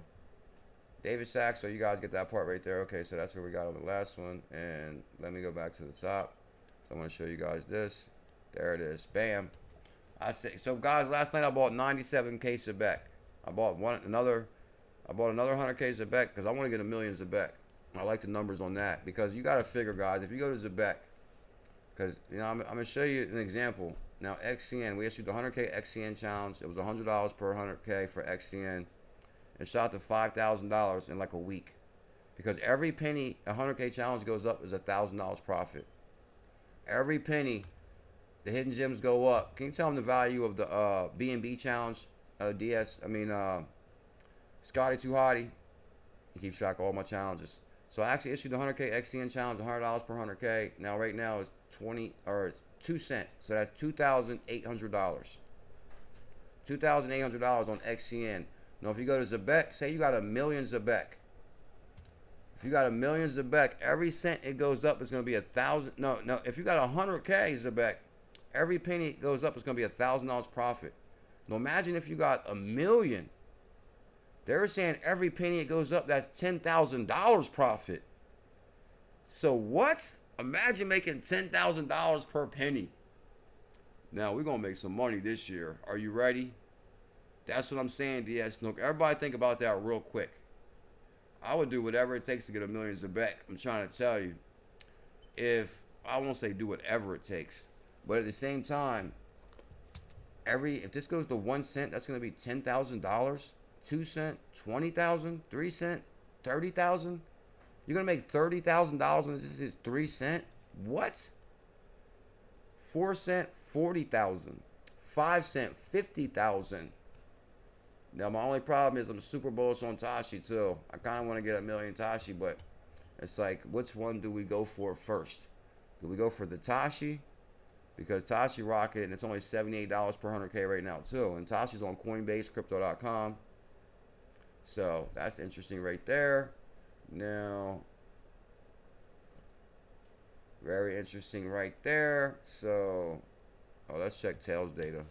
David Sachs, so you guys get that part right there. Okay, so that's what we got on the last one. And let me go back to the top. So I'm going to show you guys this. There it is. Bam. So guys, last night I bought 97K Zebek. I bought another 100K Zebek because I want to get a million Zebek. I like the numbers on that because you got to figure, guys, if you go to Zebek, because, you know, I'm going to show you an example. Now, XCN, we issued the 100K XCN challenge. It was $100 per 100K for XCN. It shot to $5,000 in like a week. Because every penny a 100K challenge goes up is $1,000 profit. Every penny the hidden gems go up. Can you tell them the value of the BNB challenge? Scotty Too Hottie. He keeps track of all my challenges. So I actually issued the 100K XCN challenge, $100 per 100K. Now, right now, it's 2 cents. So that's $2,800. $2,800 on XCN. Now, if you go to Zebek, say you got a million Zebek. If you got a million Zebek, every cent it goes up is going to be 1,000. No. If you got 100K Zebek, every penny it goes up is going to be $1,000 profit. Now, imagine if you got a million. They're saying every penny it goes up, that's $10,000 profit. So what? Imagine making $10,000 per penny. Now, we're going to make some money this year. Are you ready? That's what I'm saying, DS Snook. Everybody think about that real quick. I would do whatever it takes to get a million Zebek. I'm trying to tell you. I won't say do whatever it takes, but at the same time, if this goes to 1 cent, that's going to be $10,000. 2 cent, 20,000, 3 cent, 30,000. You're gonna make $30,000 when this is 3 cent. What? 4 cent, 40,000. 5 cent, 50,000. Now my only problem is I'm super bullish on Tashi too. I kind of want to get a million Tashi, but It's like, which one do we go for first? Do we go for the Tashi? Because Tashi rocketed, and it's only $78 per 100K right now too. And Tashi's on Coinbase, Crypto.com. So that's interesting right there. Now, very interesting right there. So, let's check Tails data.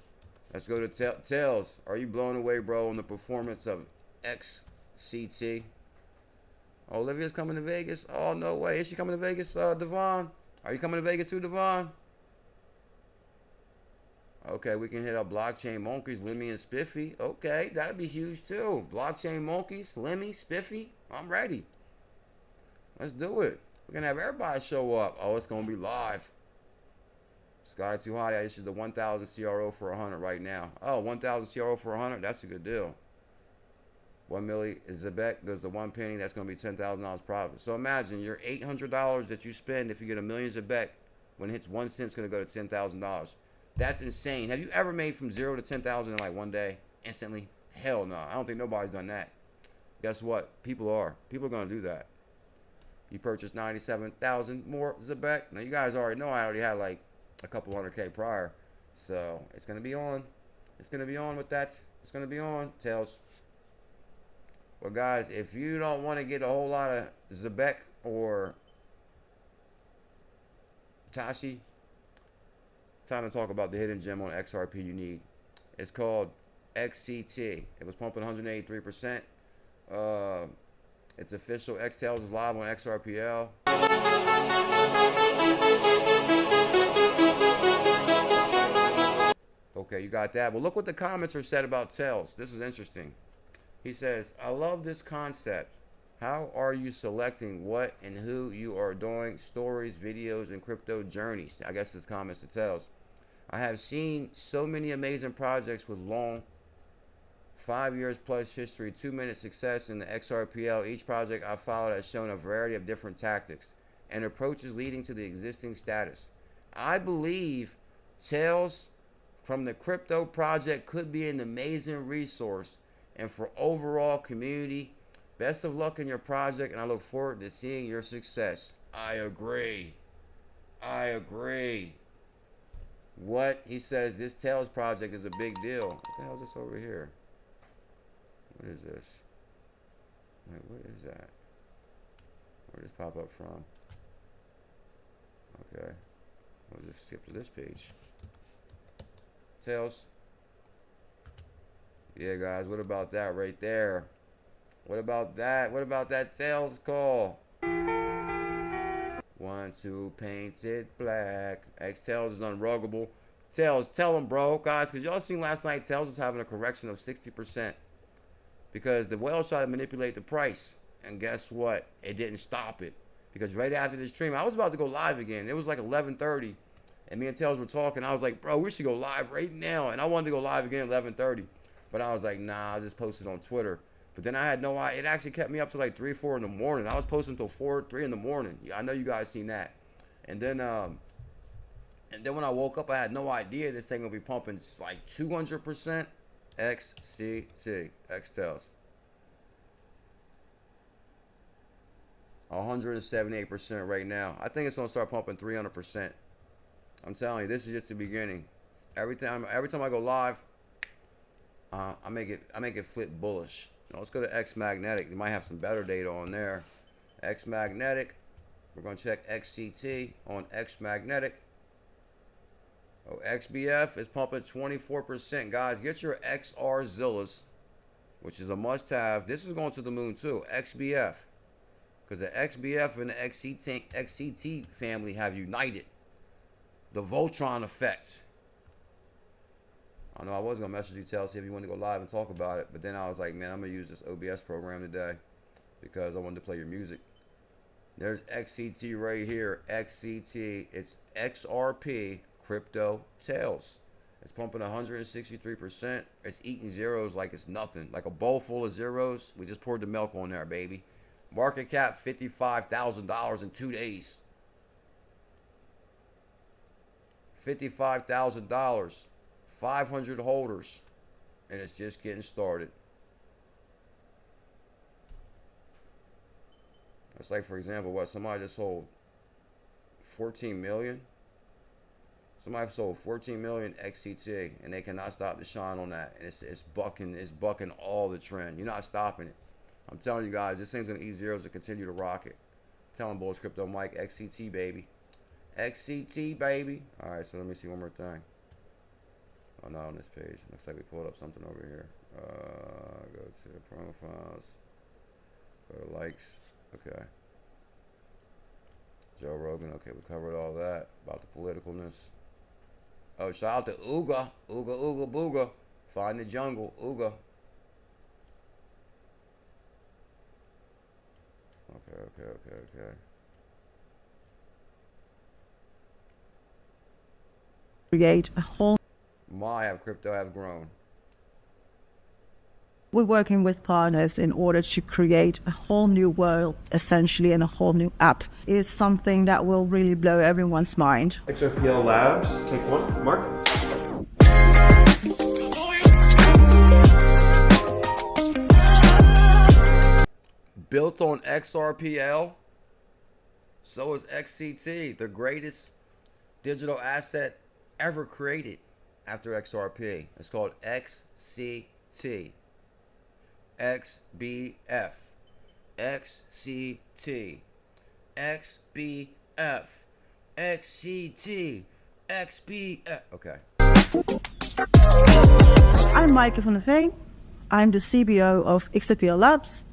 Let's go to Tails. Are you blown away, bro, on the performance of XCT? Oh, Olivia's coming to Vegas. Oh, no way. Is she coming to Vegas, Devon? Are you coming to Vegas too, Devon? Okay, we can hit up Blockchain Monkeys, Lemmy and Spiffy. Okay, that'd be huge too. Blockchain Monkeys, Lemmy, Spiffy. I'm ready. Let's do it. We're gonna have everybody show up. Oh, it's gonna be live. Scotty Too Hot. I issued the 1,000 CRO for 100 right now. Oh, 1,000 CRO for 100. That's a good deal. 1 milli is the bet. There's the 1 penny. That's gonna be $10,000 profit. So imagine your $800 that you spend if you get a million Zebek. When it hits 1 cent, it's gonna go to $10,000. That's insane. Have you ever made from 0 to 10,000 in like one day instantly? Hell no. I don't think nobody's done that. Guess what? People are going to do that. You purchased 97,000 more Zebek. Now you guys already know I already had like a couple 100K prior. So it's going to be on. It's going to be on with that. It's going to be on. Tails. Well, guys, if you don't want to get a whole lot of Zebek or Tashi, time to talk about the hidden gem on XRP you need. It's called XCT. It was pumping 183%. It's official. XTails is live on XRPL. Okay, you got that. Well, look what the comments are said about Tails. This is interesting. He says, I love this concept. How are you selecting what and who you are doing? Stories, videos, and crypto journeys. I guess this comments to Tails. I have seen so many amazing projects with long 5 years plus history, 2-minute success in the XRPL. Each project I followed has shown a variety of different tactics and approaches leading to the existing status. I believe Tails from the crypto project could be an amazing resource and for overall community. Best of luck in your project, and I look forward to seeing your success. I agree. I agree. What he says, this Tails project is a big deal. What the hell is this over here? What is this? Wait, what is that? Where did this pop up from? Okay. We'll just skip to this page. Tails. Yeah, guys, what about that right there? What about that? What about that Tails call? 1, 2, painted black. Tails is unruggable. Tails, tell them, bro, guys, because y'all seen last night Tails was having a correction of 60% because the whale tried to manipulate the price, and guess what? It didn't stop it because right after the stream, I was about to go live again. It was like 11:30, and me and Tails were talking. I was like, bro, we should go live right now, and I wanted to go live again at 11:30, but I was like, nah, I'll just post it on Twitter. But then I had no idea. It actually kept me up to like 3, 4 in the morning. I was posting until 4, 3 in the morning. Yeah, I know you guys seen that. And then when I woke up, I had no idea this thing would be pumping like 200%. XCT, XTails. 178% right now. I think it's gonna start pumping 300%. I'm telling you, this is just the beginning. Every time I go live, I make it flip bullish. Now let's go to X Magnetic. You might have some better data on there. X Magnetic. We're going to check XCT on X Magnetic. Oh, XBF is pumping 24%. Guys, get your XRZiLLas, which is a must-have. This is going to the moon too. XBF. Because the XBF and the XCT family have united. The Voltron effect. I know I was going to message you, Tails, see if you wanted to go live and talk about it. But then I was like, man, I'm going to use this OBS program today because I wanted to play your music. There's XCT right here. XCT. It's XRP Crypto Tails. It's pumping 163%. It's eating zeros like it's nothing. Like a bowl full of zeros. We just poured the milk on there, baby. Market cap $55,000 in 2 days. $55,000. 500 holders, and it's just getting started. It's like, for example, what somebody just sold 14 million. Somebody sold 14 million XCT, and they cannot stop the shine on that. And it's bucking all the trend. You're not stopping it. I'm telling you guys, this thing's gonna eat zeros to continue to rock it. Tell him, Bulls Crypto Mike, XCT baby, XCT baby. All right, so let me see one more thing. Oh, not on this page. Looks like we pulled up something over here. Go to the profiles. Go to likes. Okay. Joe Rogan. Okay, we covered all that about the politicalness. Oh, shout out to Ooga. Ooga, Ooga, Booga. Find the jungle. Ooga. Okay. Create a whole. My have crypto have grown. We're working with partners in order to create a whole new world, essentially, and a whole new app. Is something that will really blow everyone's mind. XRZiLLas, take one. Mark? Built on XRPL, so is XCT, the greatest digital asset ever created after XRP. It's called XCT. XBF. XCT. XBF. XCT. XBF. Okay. I'm Maaike van der Veen. I'm the CBO of XRZiLLas,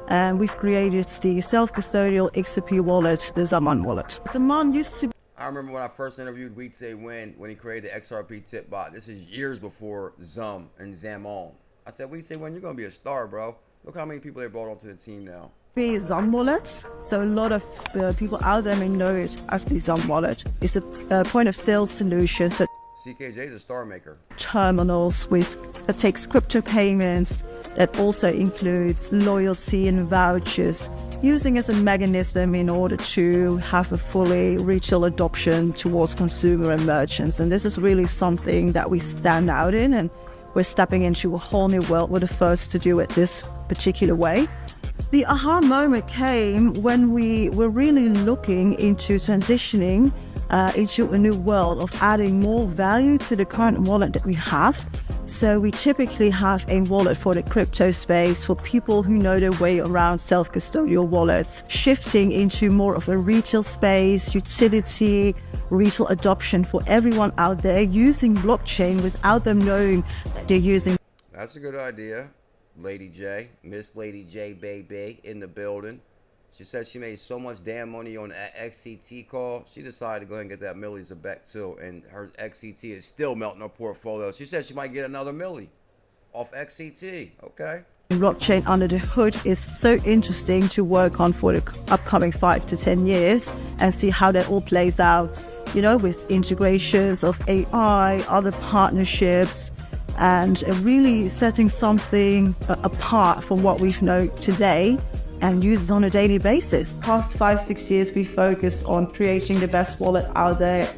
and we've created the self-custodial XRP wallet, the Zaman wallet. Zaman used to. I remember when I first interviewed 𝕊𝕚𝕟𝕚 when he created the XRP tip bot. This is years before Zum and Zaman. I said, 𝕊𝕚𝕟𝕚, you're going to be a star, bro. Look how many people they brought onto the team now. Be Zum wallet. So a lot of people out there may know it as the Zum wallet. It's a point of sale solution. So CKJ is a star maker. Terminals that takes crypto payments, that also includes loyalty and vouchers, using as a mechanism in order to have a fully retail adoption towards consumer and merchants. And this is really something that we stand out in, and we're stepping into a whole new world. We're the first to do it this particular way. The aha moment came when we were really looking into transitioning into a new world of adding more value to the current wallet that we have. So we typically have a wallet for the crypto space for people who know their way around self-custodial wallets, shifting into more of a retail space, utility, retail adoption for everyone out there using blockchain without them knowing that they're using. That's a good idea. Lady J, Miss Lady J baby in the building. She said she made so much damn money on that XCT call, she decided to go ahead and get that 𝕊𝕚𝕟𝕚 too, and her XCT is still melting her portfolio. She said she might get another 𝕊𝕚 off XCT. Okay. Blockchain under the hood is so interesting to work on for the upcoming 5 to 10 years and see how that all plays out, you know, with integrations of AI, other partnerships, and really setting something apart from what we know today and use it on a daily basis. Past 5-6 years, we focused on creating the best wallet out there.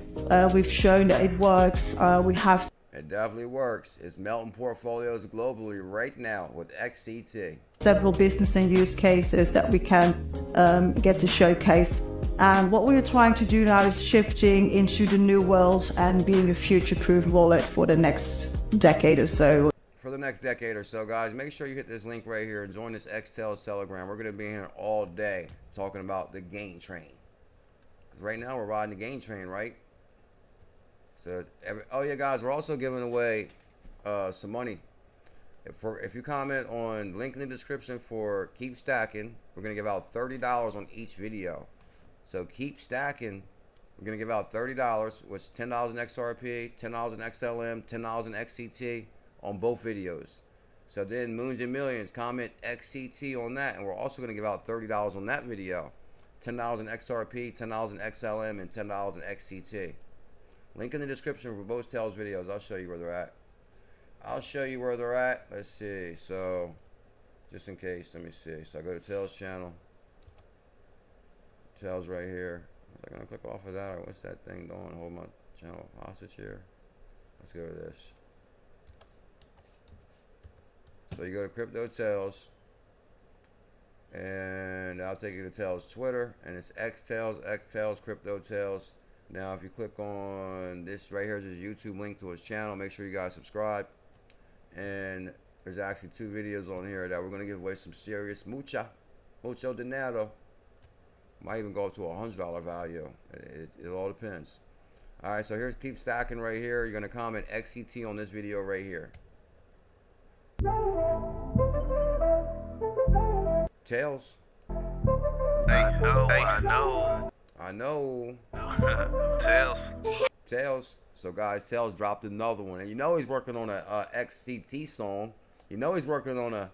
We've shown that it works. We have. It definitely works. It's melting portfolios globally right now with XCT. Several business and use cases that we can get to showcase. And what we're trying to do now is shifting into the new world and being a future-proof wallet for the next decade or so. For the next decade or so, guys, make sure you hit this link right here and join this XTELS Telegram. We're going to be here all day talking about the gain train. Because right now we're riding the gain train, right? So, oh yeah, guys, we're also giving away some money. If you comment on link in the description for Keep Stacking, we're going to give out $30 on each video. So keep stacking. We're going to give out $30, which is $10 in XRP, $10 in XLM, $10 in XCT on both videos. So then Moons and Millions, comment XCT on that, and we're also going to give out $30 on that video. $10 in XRP, $10 in XLM, and $10 in XCT. Link in the description for both Tails videos. I'll show you where they're at. Let's see. So, just in case, let me see. So I go to Tails channel. Tails right here. I'm going to click off of that, or what's that thing doing? Hold my channel hostage here. Let's go to this. So you go to Crypto Tails. And I'll take you to Tails Twitter, and it's Xtails, Crypto Tails. Now, if you click on this right here, there's a YouTube link to his channel. Make sure you guys subscribe. And there's actually 2 videos on here that we're going to give away some serious mucho dinero. Might even go up to $100 value. It all depends. All right, so here's keep stacking right here. You're going to comment XCT on this video right here. Tails. I know. Tails. So guys, Tails dropped another one, and you know he's working on a XCT song. You know he's working on a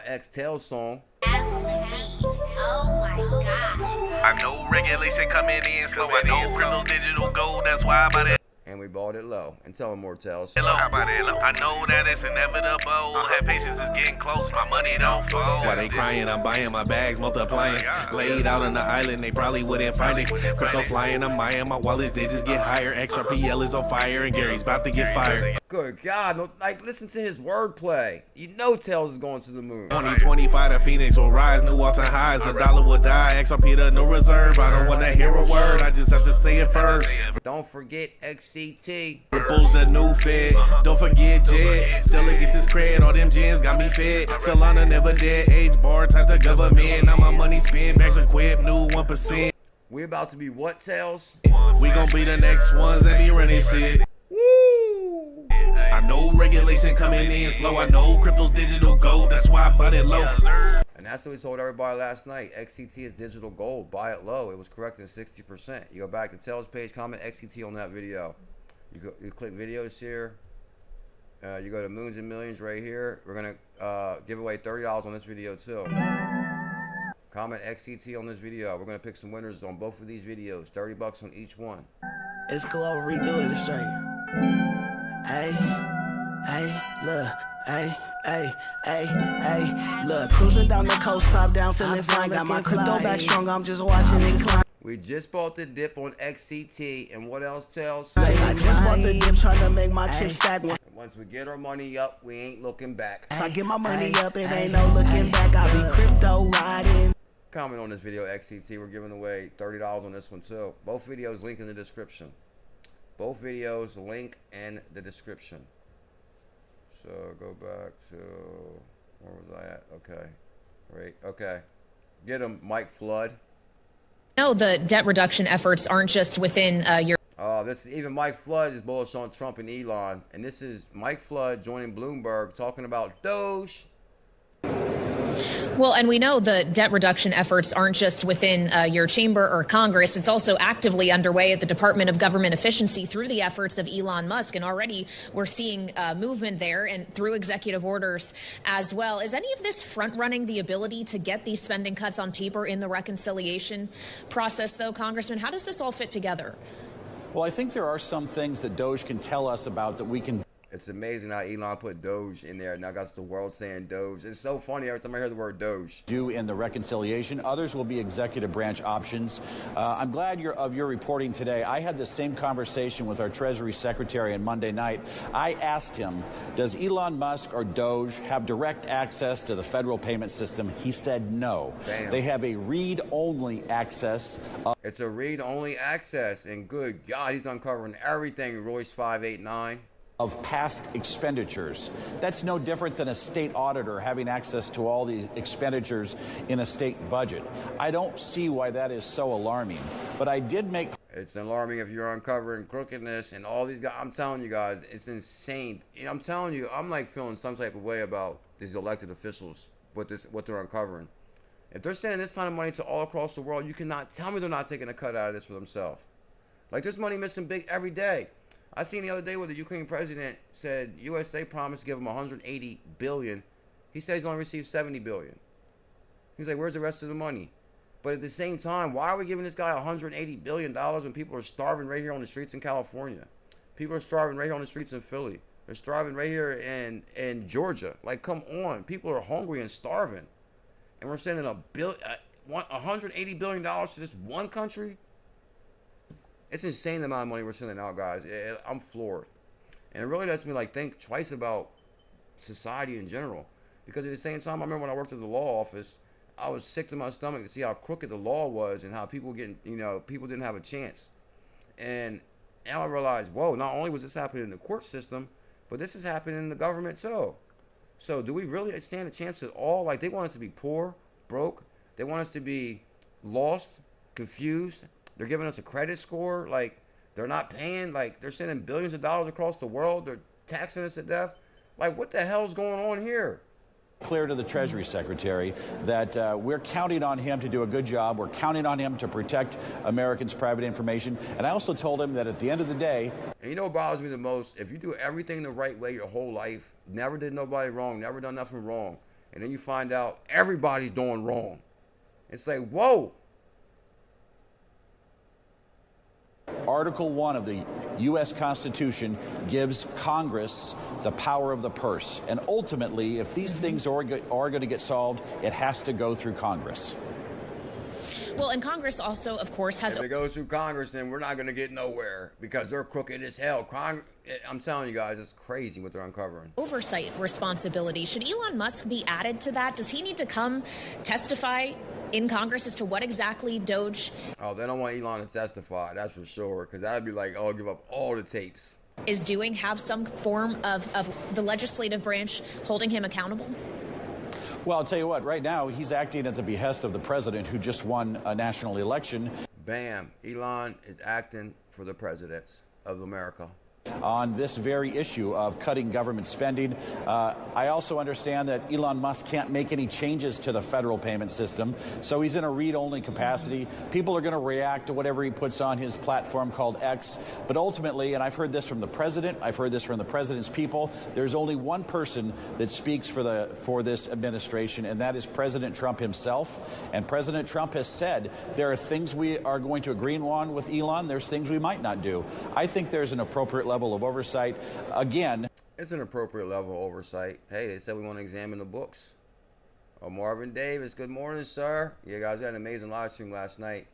X-Tails song. Oh my god. I know regulation coming in slow. I know criminal digital gold. That's why I bought it. And we bought it low. And tell him more, Tails. Hello. I know that it's inevitable. Have patience, is getting close. My money don't fall. While they crying, I'm buying my bags, multiplying. Laid out on the island, they probably wouldn't find it. Crypto flying, I'm buying my wallets, they just get higher. XRPL is on fire, and Gary's about to get fired. Good God, no, like listen to his wordplay. You know Tails is going to the moon. 2025, the Phoenix will rise, new all-time highs. The dollar will die. XRP the new reserve. I don't want to hear a word. I just have to say it first. Don't forget XCT. Ripple's the new Fed. Don't forget Jet. Still get this cred. All them gens got me fed. Solana never dead. Age bar type the government. Now my money spent. Bags equipped. New 1%. We about to be what, Tails? We gonna be the next ones that be running shit. I know regulation coming in slow. I know crypto's digital gold. That's why I bought it low. And that's what we told everybody last night. XCT is digital gold. Buy it low. It was corrected 60%. You go back to Tails page, comment XCT on that video. You click videos here. You go to Moons and Millions right here. We're gonna give away $30 on this video too. Comment XCT on this video. We're gonna pick some winners on both of these videos. 30 bucks on each one. It's cool. I'll redo it straight. Hey, look, hey, look, cruising down the coast, top down, feeling fine, got my crypto back strong, I'm just watching it climb. We just bought the dip on XCT, and what else, Tails? I just bought the dip, trying to make my chips stack. Once we get our money up, we ain't looking back. So I get my money up, it ain't no looking back, I be crypto riding. Comment on this video, XCT, we're giving away $30 on this one too. Both videos link in the description. Both videos link in the description. So go back to, where was I at? Okay, great, okay. Get him, Mike Flood. No, the debt reduction efforts aren't just within your... This even Mike Flood is bullish on Trump and Elon. And this is Mike Flood joining Bloomberg talking about Doge. Well, and we know the debt reduction efforts aren't just within your chamber or Congress. It's also actively underway at the Department of Government Efficiency through the efforts of Elon Musk. And already we're seeing movement there and through executive orders as well. Is any of this front running the ability to get these spending cuts on paper in the reconciliation process, though, Congressman? How does this all fit together? Well, I think there are some things that Doge can tell us about that we can. It's amazing how Elon put Doge in there. Now got the world saying Doge. It's so funny every time I hear the word Doge. Do in the reconciliation. Others will be executive branch options. I'm glad of your reporting today. I had the same conversation with our Treasury Secretary on Monday night. I asked him, does Elon Musk or Doge have direct access to the federal payment system? He said no. Damn. They have a read-only access. It's a read-only access, and good God, he's uncovering everything, Royce 589. Of past expenditures. That's no different than a state auditor having access to all the expenditures in a state budget. I don't see why that is so alarming, but I did make... It's alarming if you're uncovering crookedness and all these guys. I'm telling you guys, it's insane. I'm telling you, I'm like feeling some type of way about these elected officials, what they're uncovering. If they're sending this kind of money to all across the world, you cannot tell me they're not taking a cut out of this for themselves. Like, there's money missing big every day. I seen the other day where the Ukraine president said USA promised to give him $180 billion. He said he's only received $70 billion. He's like, where's the rest of the money? But at the same time, why are we giving this guy $180 billion when people are starving right here on the streets in California? People are starving right here on the streets in Philly. They're starving right here in Georgia. Like, come on. People are hungry and starving. And we're sending $180 billion to this one country? It's insane the amount of money we're sending out, guys. I'm floored. And it really lets me like think twice about society in general. Because at the same time, I remember when I worked in the law office, I was sick to my stomach to see how crooked the law was and how people people didn't have a chance. And now I realized, whoa, not only was this happening in the court system, but this is happening in the government too. So do we really stand a chance at all? Like, they want us to be poor, broke. They want us to be lost, confused. They're giving us a credit score. Like, they're not paying. Like, they're sending billions of dollars across the world. They're taxing us to death. Like, what the hell's going on here? Clear to the Treasury Secretary that we're counting on him to do a good job. We're counting on him to protect Americans' private information. And I also told him that at the end of the day... And you know what bothers me the most? If you do everything the right way your whole life, never did nobody wrong, never done nothing wrong, and then you find out everybody's doing wrong. It's like, whoa. Article 1 of the U.S. Constitution gives Congress the power of the purse. And ultimately, if these things are going to get solved, it has to go through Congress. Well, and Congress also, of course, has... If it goes through Congress, then we're not going to get nowhere because they're crooked as hell. I'm telling you guys, it's crazy what they're uncovering. Oversight responsibility. Should Elon Musk be added to that? Does he need to come testify in Congress as to what exactly Doge... Oh, they don't want Elon to testify, that's for sure, because that would be like, oh, give up all the tapes. ...is doing, have some form of the legislative branch holding him accountable? Well, I'll tell you what, right now, he's acting at the behest of the president who just won a national election. Bam, Elon is acting for the presidents of America. On this very issue of cutting government spending. I also understand that Elon Musk can't make any changes to the federal payment system, so he's in a read-only capacity. People are going to react to whatever he puts on his platform called X, but ultimately, and I've heard this from the president, I've heard this from the president's people, there's only one person that speaks for this administration, and that is President Trump himself. And President Trump has said there are things we are going to agree on with Elon, there's things we might not do. I think there's an appropriate level of oversight. Again, it's an appropriate level of oversight. Hey, they said we want to examine the books. Oh, Marvin Davis, good morning, sir. Yeah, guys, we had an amazing live stream last night.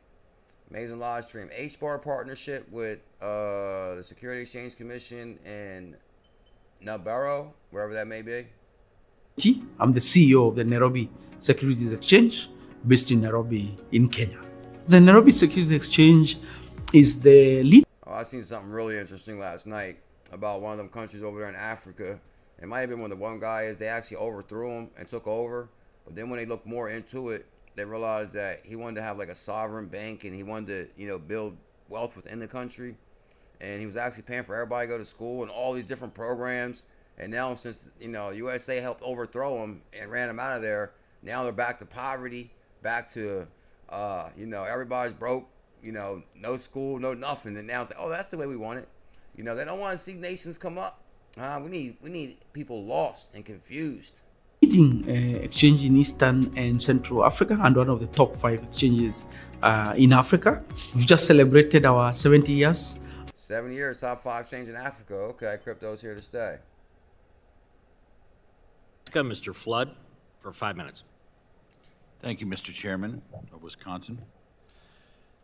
Amazing live stream. HBAR partnership with the Security Exchange Commission and ℙ𝕝𝕝, wherever that may be. I'm the CEO of the Nairobi Securities Exchange, based in Nairobi, in Kenya. The Nairobi Securities Exchange is the lead. Oh, I seen something really interesting last night about one of them countries over there in Africa. It might have been when the one guy is, they actually overthrew him and took over. But then when they looked more into it, they realized that he wanted to have like a sovereign bank and he wanted to, build wealth within the country. And he was actually paying for everybody to go to school and all these different programs. And now since, USA helped overthrow him and ran him out of there, now they're back to poverty, back to, everybody's broke. No school, no nothing. And now it's like, oh, that's the way we want it. They don't want to see nations come up. We need people lost and confused. Leading exchange in Eastern and Central Africa and one of the top 5 exchanges in Africa. We've just celebrated our 70 years. 7 years, top 5 exchange in Africa. Okay, crypto's here to stay. Let's go, Mr. Flood, for 5 minutes. Thank you, Mr. Chairman of Wisconsin.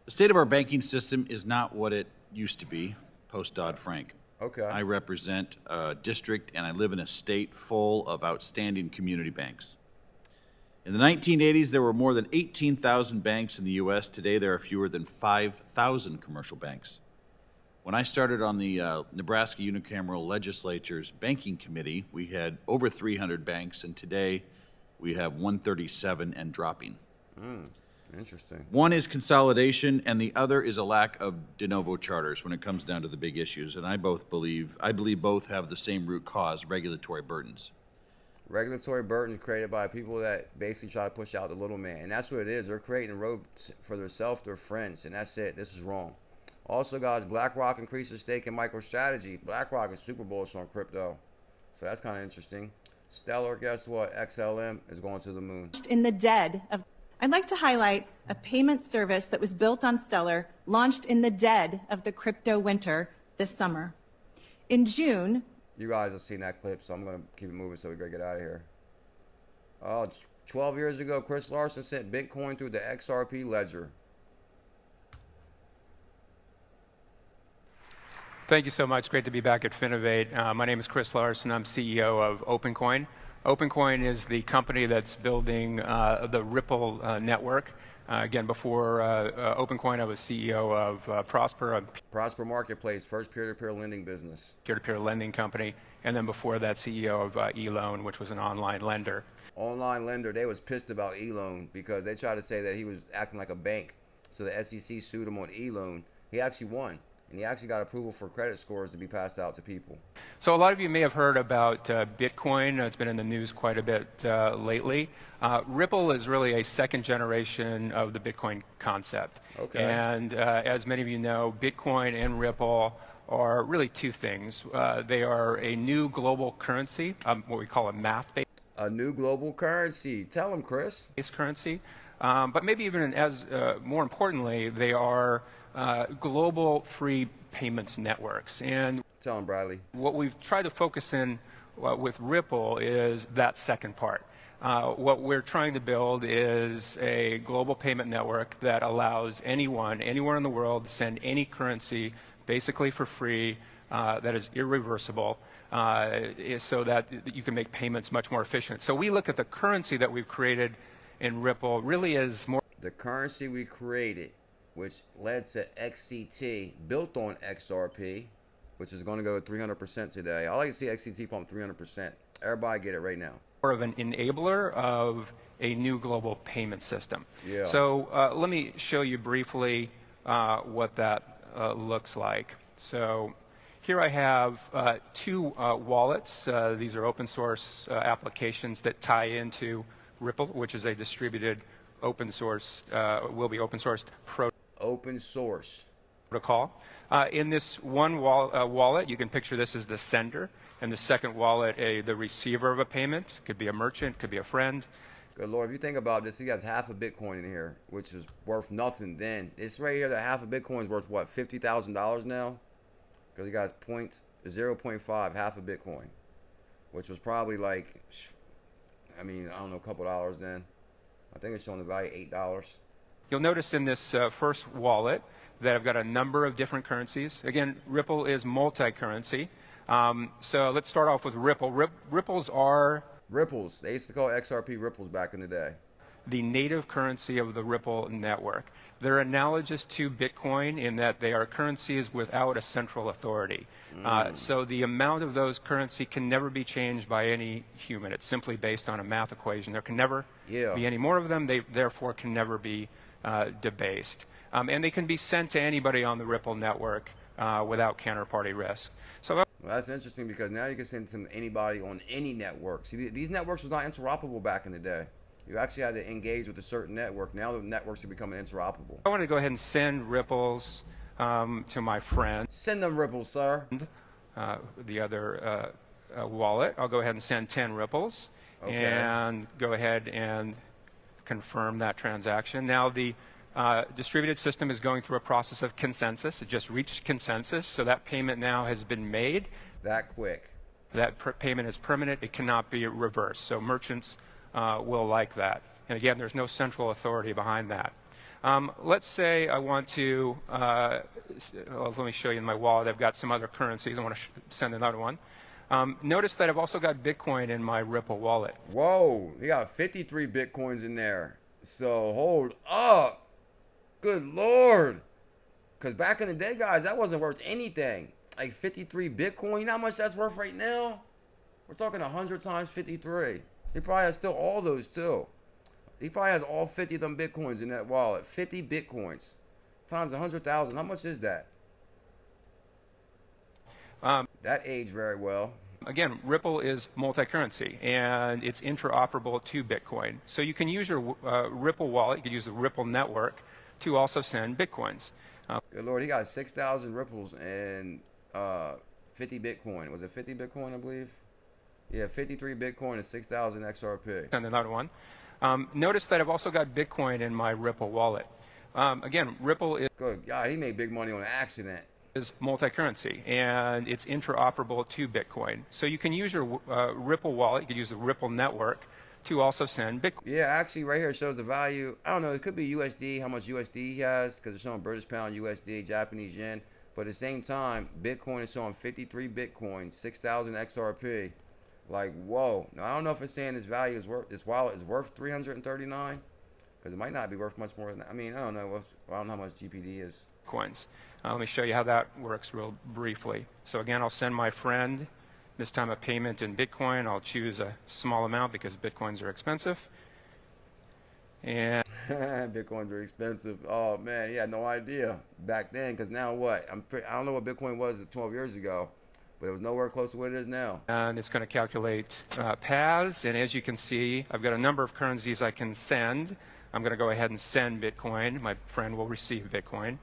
The state of our banking system is not what it used to be post-Dodd-Frank. Okay. I represent a district and I live in a state full of outstanding community banks. In the 1980s, there were more than 18,000 banks in the U.S. Today, there are fewer than 5,000 commercial banks. When I started on the Nebraska Unicameral Legislature's Banking Committee, we had over 300 banks, and today we have 137 and dropping. Interesting. One is consolidation, and the other is a lack of de novo charters when it comes down to the big issues. And I believe both have the same root cause: regulatory burdens. Regulatory burdens created by people that basically try to push out the little man, and that's what it is. They're creating roads for themselves, their friends, and that's it. This is wrong. Also, guys, BlackRock increases stake in MicroStrategy. BlackRock is super bullish on crypto, so that's kind of interesting. Stellar, guess what? XLM is going to the moon. In the dead of I'd like to highlight a payment service that was built on Stellar, launched in the dead of the crypto winter this summer. In June... You guys have seen that clip, so I'm going to keep it moving so we got to get out of here. 12 years ago, Chris Larson sent Bitcoin through the XRP ledger. Thank you so much. Great to be back at Finovate. My name is Chris Larson. I'm CEO of OpenCoin. OpenCoin is the company that's building the Ripple network. Again, before OpenCoin, I was CEO of Prosper. Prosper Marketplace, first peer-to-peer lending business. Peer-to-peer lending company. And then before that, CEO of eLoan, which was an online lender. Online lender, they was pissed about eLoan because they tried to say that he was acting like a bank. So the SEC sued him on eLoan. He actually won. And he actually got approval for credit scores to be passed out to people. So a lot of you may have heard about Bitcoin. It's been in the news quite a bit lately. Ripple is really a second generation of the Bitcoin concept. Okay. And as many of you know, Bitcoin and Ripple are really two things. They are a new global currency, what we call a math-based. A new global currency. Tell them, Chris. Currency. But maybe even as more importantly, they are global free payments networks. And tell them, Bradley. What we've tried to focus in with Ripple is that second part. What we're trying to build is a global payment network that allows anyone, anywhere in the world, to send any currency basically for free, that is irreversible, so that you can make payments much more efficient. So we look at the currency that we've created in Ripple really as more. The currency we created, which led to XCT, built on XRP, which is going to go 300% today. I like to see XCT pump 300%. Everybody get it right now. More of an enabler of a new global payment system. Yeah. So let me show you briefly what that looks like. So here I have two wallets. These are open source applications that tie into Ripple, which is a distributed open source, will be open sourced open source protocol. In this one wallet, you can picture this as the sender, and the second wallet, the receiver of a payment. Could be a merchant, could be a friend. Good Lord, if you think about this, he has half a Bitcoin in here, which is worth nothing then. It's right here that half a Bitcoin is worth, what, $50,000 now? Because he got 0.5, half a Bitcoin, which was probably like, I mean, I don't know, a couple dollars then. I think it's showing the value $8. You'll notice in this first wallet that I've got a number of different currencies. Again, Ripple is multi-currency. So let's start off with Ripple. Ripples are... Ripples. They used to call XRP Ripples back in the day. The native currency of the Ripple network. They're analogous to Bitcoin in that they are currencies without a central authority. So the amount of those currency can never be changed by any human. It's simply based on a math equation. There can never be any more of them. They therefore can never be debased. And they can be sent to anybody on the Ripple network without counterparty risk. So well, that's interesting because now you can send to anybody on any network. See, these networks was not interoperable back in the day. You actually had to engage with a certain network. Now the networks are becoming interoperable. I want to go ahead and send ripples to my friend. Send them ripples, sir. The other wallet. I'll go ahead and send 10 ripples. Okay. And go ahead and confirm that transaction. Now the distributed system is going through a process of consensus. It just reached consensus, so that payment now has been made. That quick. That payment is permanent. It cannot be reversed. So merchants will like that. And again, there's no central authority behind that. Let's say I want to, let me show you in my wallet, I've got some other currencies. I want to send another one. Notice that I've also got Bitcoin in my Ripple wallet. Whoa, you got 53 Bitcoins in there. So hold up. Good Lord. Because back in the day, guys, that wasn't worth anything. Like 53 Bitcoin, you know how much that's worth right now? We're talking 100 times 53. He probably has still all those too. He probably has all 50 of them Bitcoins in that wallet. 50 Bitcoins times 100,000. How much is that? That aged very well. Again, Ripple is multi-currency, and it's interoperable to Bitcoin. So you can use your Ripple wallet, you can use the Ripple network to also send Bitcoins. Good Lord, he got 6,000 Ripples and 50 Bitcoin. Was it 50 Bitcoin, I believe? Yeah, 53 Bitcoin and 6,000 XRP. Send another one. Notice that I've also got Bitcoin in my Ripple wallet. Again, Ripple is... Good God, he made big money on accident. Is multi-currency, and it's interoperable to Bitcoin. So you can use your Ripple wallet, you can use the Ripple network to also send Bitcoin. Yeah, actually right here it shows the value. I don't know, it could be USD, how much USD he has, because it's showing British pound, USD, Japanese yen. But at the same time, Bitcoin is showing 53 Bitcoin, 6,000 XRP. Like, whoa. Now, I don't know if it's saying its value is worth, its wallet is worth 339, because it might not be worth much more than that. I mean, I don't know. I don't know how much GPD is. Coins. Let me show you how that works real briefly. So again, I'll send my friend, this time a payment in Bitcoin. I'll choose a small amount because Bitcoins are expensive. And Bitcoins are expensive. Oh man, he had no idea back then. Because now what? I don't know what Bitcoin was 12 years ago, but it was nowhere close to what it is now. And it's going to calculate paths. And as you can see, I've got a number of currencies I can send. I'm going to go ahead and send Bitcoin. My friend will receive Bitcoin.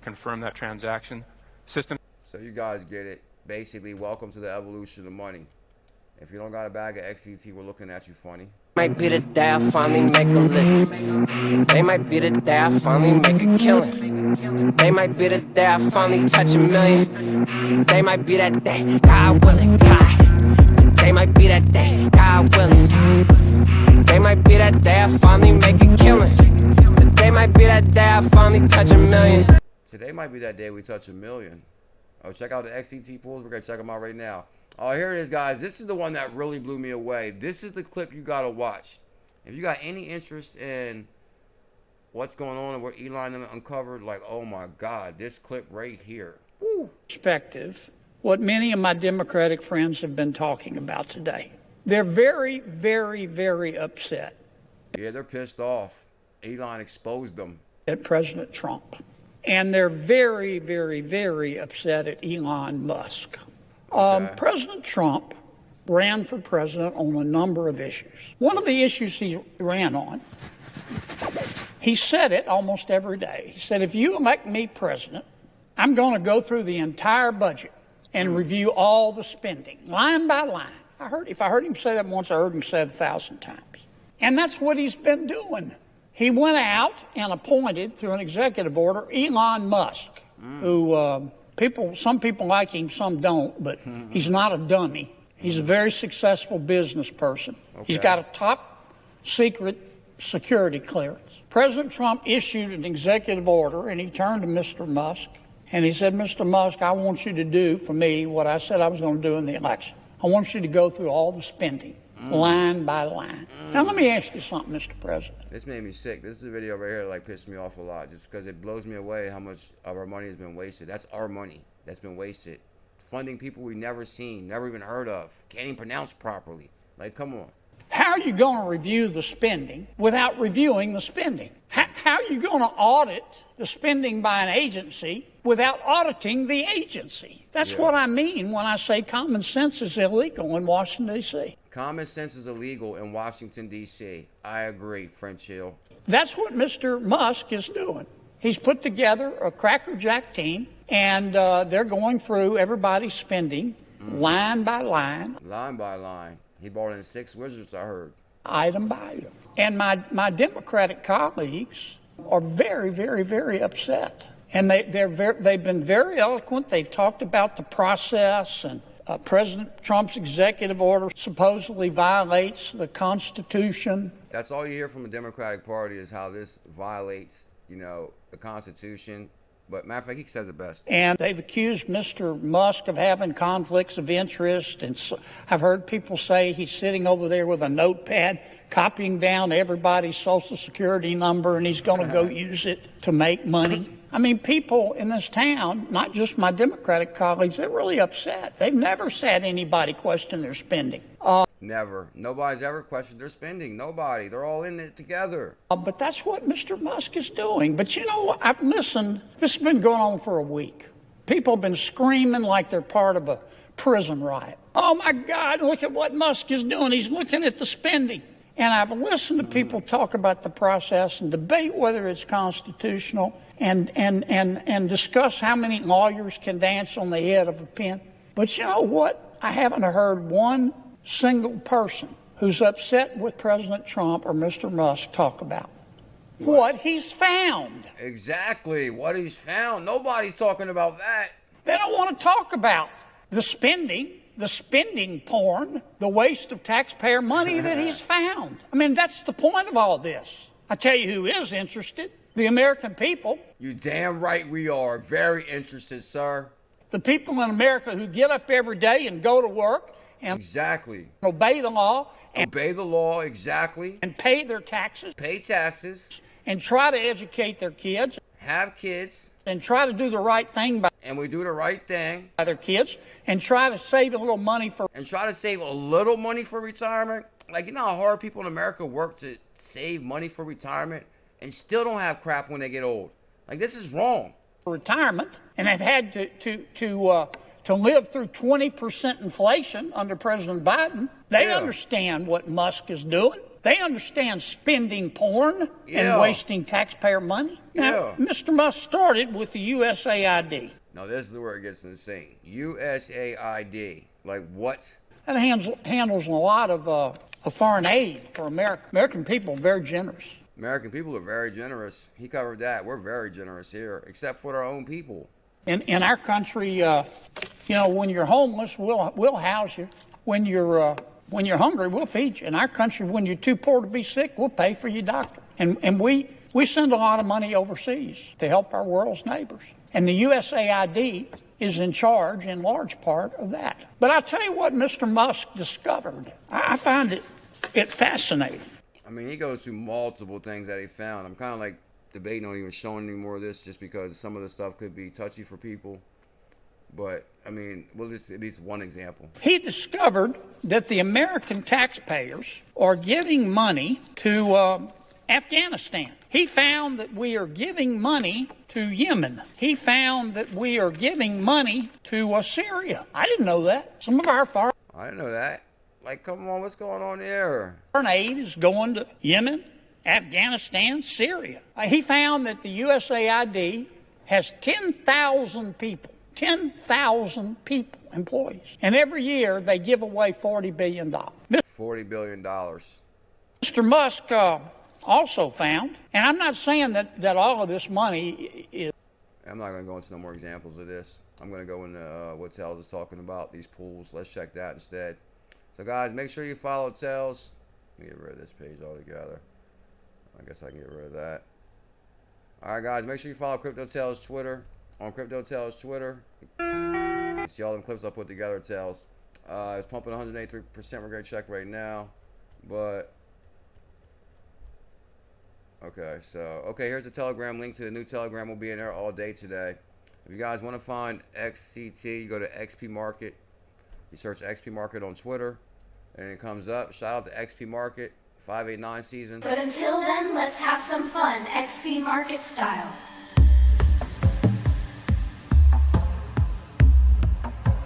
Confirm that transaction. System. So you guys get it. Basically, welcome to the evolution of money. If you don't got a bag of XCT, we're looking at you funny. Might be the day I finally make a living. They might be the day I finally make a killing. They might be the day I finally touch $1 million. They might be that day, God willing, God. They might be that day, God willing. They might be that day I finally make a killing. Today might be that day I finally touch $1 million. Today might be that day we touch $1 million. Oh, check out the XCT pools. We're going to check them out right now. Oh, here it is, guys. This is the one that really blew me away. This is the clip you got to watch. If you got any interest in what's going on and what Elon uncovered, like, oh, my God, this clip right here. Woo. Perspective, what many of my Democratic friends have been talking about today. They're very, very, very upset. Yeah, they're pissed off. Elon exposed them. At President Trump. And they're very, very, very upset at Elon Musk. President Trump ran for president on a number of issues. One of the issues he ran on, he said it almost every day. He said, if you elect me president, I'm going to go through the entire budget and review all the spending, line by line. If I heard him say that once, I heard him say it 1,000 times. And that's what he's been doing. He went out and appointed, through an executive order, Elon Musk, who some people like him, some don't, but he's not a dummy. He's a very successful business person. Okay. He's got a top secret security clearance. President Trump issued an executive order, and he turned to Mr. Musk, and he said, Mr. Musk, I want you to do for me what I said I was going to do in the election. I want you to go through all the spending. Line by line. Now, let me ask you something, Mr. President. This made me sick. This is a video right here that like pissed me off a lot just because it blows me away how much of our money has been wasted. That's our money that's been wasted. Funding people we've never seen, never even heard of, can't even pronounce properly. Like, come on. How are you going to review the spending without reviewing the spending? How are you going to audit the spending by an agency without auditing the agency? That's what I mean when I say common sense is illegal in Washington, D.C. Common sense is illegal in Washington, D.C. I agree, French Hill. That's what Mr. Musk is doing. He's put together a crackerjack team, and they're going through everybody's spending line by line. Line by line. He brought in 6 wizards, I heard. Item by item. And my Democratic colleagues are very, very, very upset. And they've been very eloquent. They've talked about the process, and President Trump's executive order supposedly violates the Constitution. That's all you hear from the Democratic Party is how this violates, the Constitution. But matter of fact, he says it best. And they've accused Mr. Musk of having conflicts of interest. And so I've heard people say he's sitting over there with a notepad, copying down everybody's Social Security number, and he's going to go use it to make money. I mean, people in this town, not just my Democratic colleagues, they're really upset. They've never said anybody question their spending. Never. Nobody's ever questioned their spending. Nobody. They're all in it together. But that's what Mr. Musk is doing. But you know what? I've listened. This has been going on for a week. People have been screaming like they're part of a prison riot. Oh, my God, look at what Musk is doing. He's looking at the spending. And I've listened to people talk about the process and debate whether it's constitutional and discuss how many lawyers can dance on the head of a pin. But you know what? I haven't heard one single person who's upset with President Trump or Mr. Musk talk about what he's found. Exactly, what he's found. Nobody's talking about that. They don't want to talk about the spending porn, the waste of taxpayer money that he's found. I mean, that's the point of all this. I tell you who is interested, the American people. You damn right we are. Very interested, sir. The people in America who get up every day and go to work and exactly obey the law. Obey the law, exactly. And pay their taxes. Pay taxes. And try to educate their kids. Have kids. And try to do the right thing by. And we do the right thing. By their kids. And try to save a little money for. And try to save a little money for retirement. Like, you know how hard people in America work to save money for retirement and still don't have crap when they get old. Like, this is wrong. Retirement, and have had to live through 20% inflation under President Biden. They understand what Musk is doing. They understand spending porn and wasting taxpayer money. Now, Mr. Musk started with the USAID. Now, this is where it gets insane. USAID. Like, what? That handles a lot of foreign aid for America. American people are very generous. American people are very generous. He covered that. We're very generous here, except for our own people. In our country, you know, when you're homeless, we'll house you. When you're hungry, we'll feed you. In our country, when you're too poor to be sick, we'll pay for your doctor. And we send a lot of money overseas to help our world's neighbors. And the USAID is in charge, in large part, of that. But I'll tell you what Mr. Musk discovered. I find it fascinating. I mean, he goes through multiple things that he found. I'm kind of like debating on even showing any more of this just because some of the stuff could be touchy for people. But, I mean, well, just at least one example. He discovered that the American taxpayers are giving money to Afghanistan. He found that we are giving money to Yemen. He found that we are giving money to Syria. I didn't know that. Some of our foreign... I didn't know that. Like, come on, what's going on there? Foreign aid is going to Yemen, Afghanistan, Syria. He found that the USAID has 10,000 people, employees. And every year they give away $40 billion. $40 billion. Mr. Musk also found, and I'm not saying that all of this money is... I'm not going to go into no more examples of this. I'm going to go into what Tails is talking about, these pools. Let's check that instead. So, guys, make sure you follow Tails. Let me get rid of this page altogether. I guess I can get rid of that. All right, guys, make sure you follow Crypto Tails Twitter. On Crypto Tails Twitter. You see all them clips I put together, Tails. It's pumping 183%. We're going to check right now. But, okay, so, okay, here's the Telegram link to the new Telegram. Will be in there all day today. If you guys want to find XCT, you go to XP Market. You search XP Market on Twitter, and it comes up. Shout out to XP Market, 589 season. But until then, let's have some fun, XP Market style.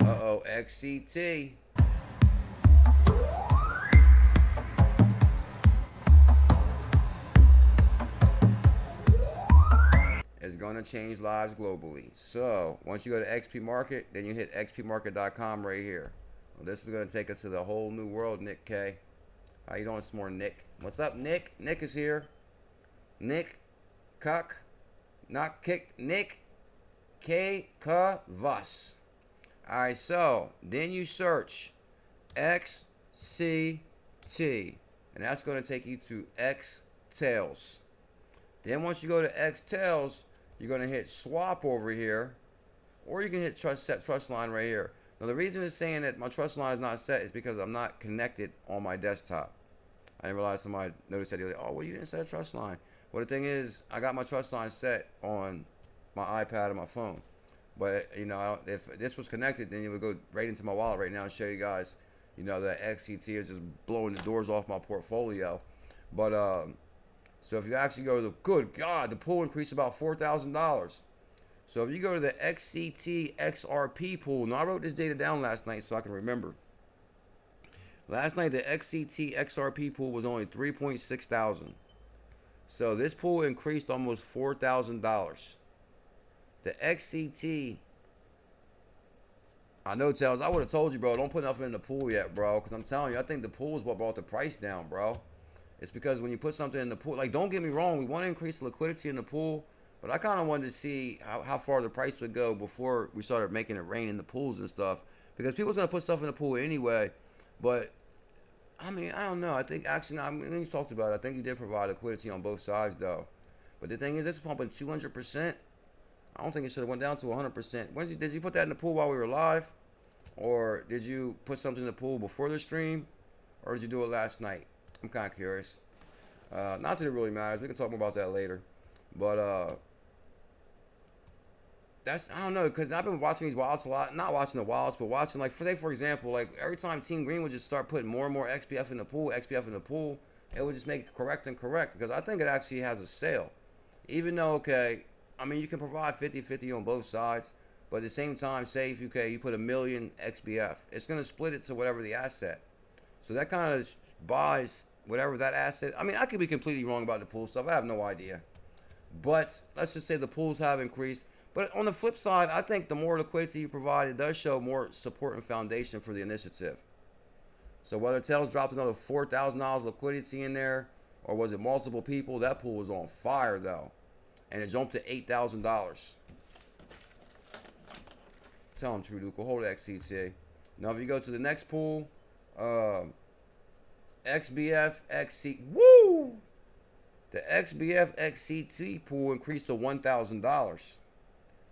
Uh-oh, XCT. Is going to change lives globally. So, once you go to XP Market, then you hit xpmarket.com right here. Well, this is going to take us to the whole new world, Nick K. How you doing this morning, Nick? What's up, Nick? Nick is here. Nick Cuck. Not kick. Nick K. Vas. Alright, so then you search XCT, and that's going to take you to X-Tails. Then once you go to X-Tails, you're going to hit swap over here, or you can hit set trust line right here. Now the reason it's saying that my trust line is not set is because I'm not connected on my desktop. I didn't realize somebody noticed that. They're like, oh, well, you didn't set a trust line. Well, the thing is, I got my trust line set on my iPad and my phone. But, you know, if this was connected, then it would go right into my wallet right now and show you guys, you know, that XCT is just blowing the doors off my portfolio. But, so if you actually go to the, good God, the pool increased about $4,000. So if you go to the XCT XRP pool, now I wrote this data down last night so I can remember. Last night, the XCT XRP pool was only $3.6 thousand. So this pool increased almost $4,000. The XCT, I know, Tails, I would have told you, bro, don't put nothing in the pool yet, bro, because I'm telling you, I think the pool is what brought the price down, bro. It's because when you put something in the pool, like, don't get me wrong, we want to increase the liquidity in the pool, but I kind of wanted to see how far the price would go before we started making it rain in the pools and stuff, because people's going to put stuff in the pool anyway. But I mean, I don't know. I think actually, I mean, you talked about it. I think you did provide liquidity on both sides, though. But the thing is, this is pumping 200%. I don't think it should have went down to 100%. When did you put that in the pool while we were live? Or did you put something in the pool before the stream? Or did you do it last night? I'm kind of curious. Not that it really matters. We can talk more about that later. But that's, I don't know, because I've been watching these wilds a lot. Not watching the wilds, but watching, like, for example, like, every time Team Green would just start putting more and more XBF in the pool, it would just make it correct and correct. Because I think it actually has a sale. Even though, okay, I mean, you can provide 50-50 on both sides. But at the same time, say if you put 1 million XBF, it's going to split it to whatever the asset. So that kind of buys whatever that asset. I mean, I could be completely wrong about the pool stuff. I have no idea. But let's just say the pools have increased. But on the flip side, I think the more liquidity you provide, it does show more support and foundation for the initiative. So whether Tails dropped another $4,000 liquidity in there, or was it multiple people, that pool was on fire though. And it jumped to $8,000. Tell him, True Duke, hold XCT. Now, if you go to the next pool, XBF XC, woo! The XBF XCT pool increased to $1,000.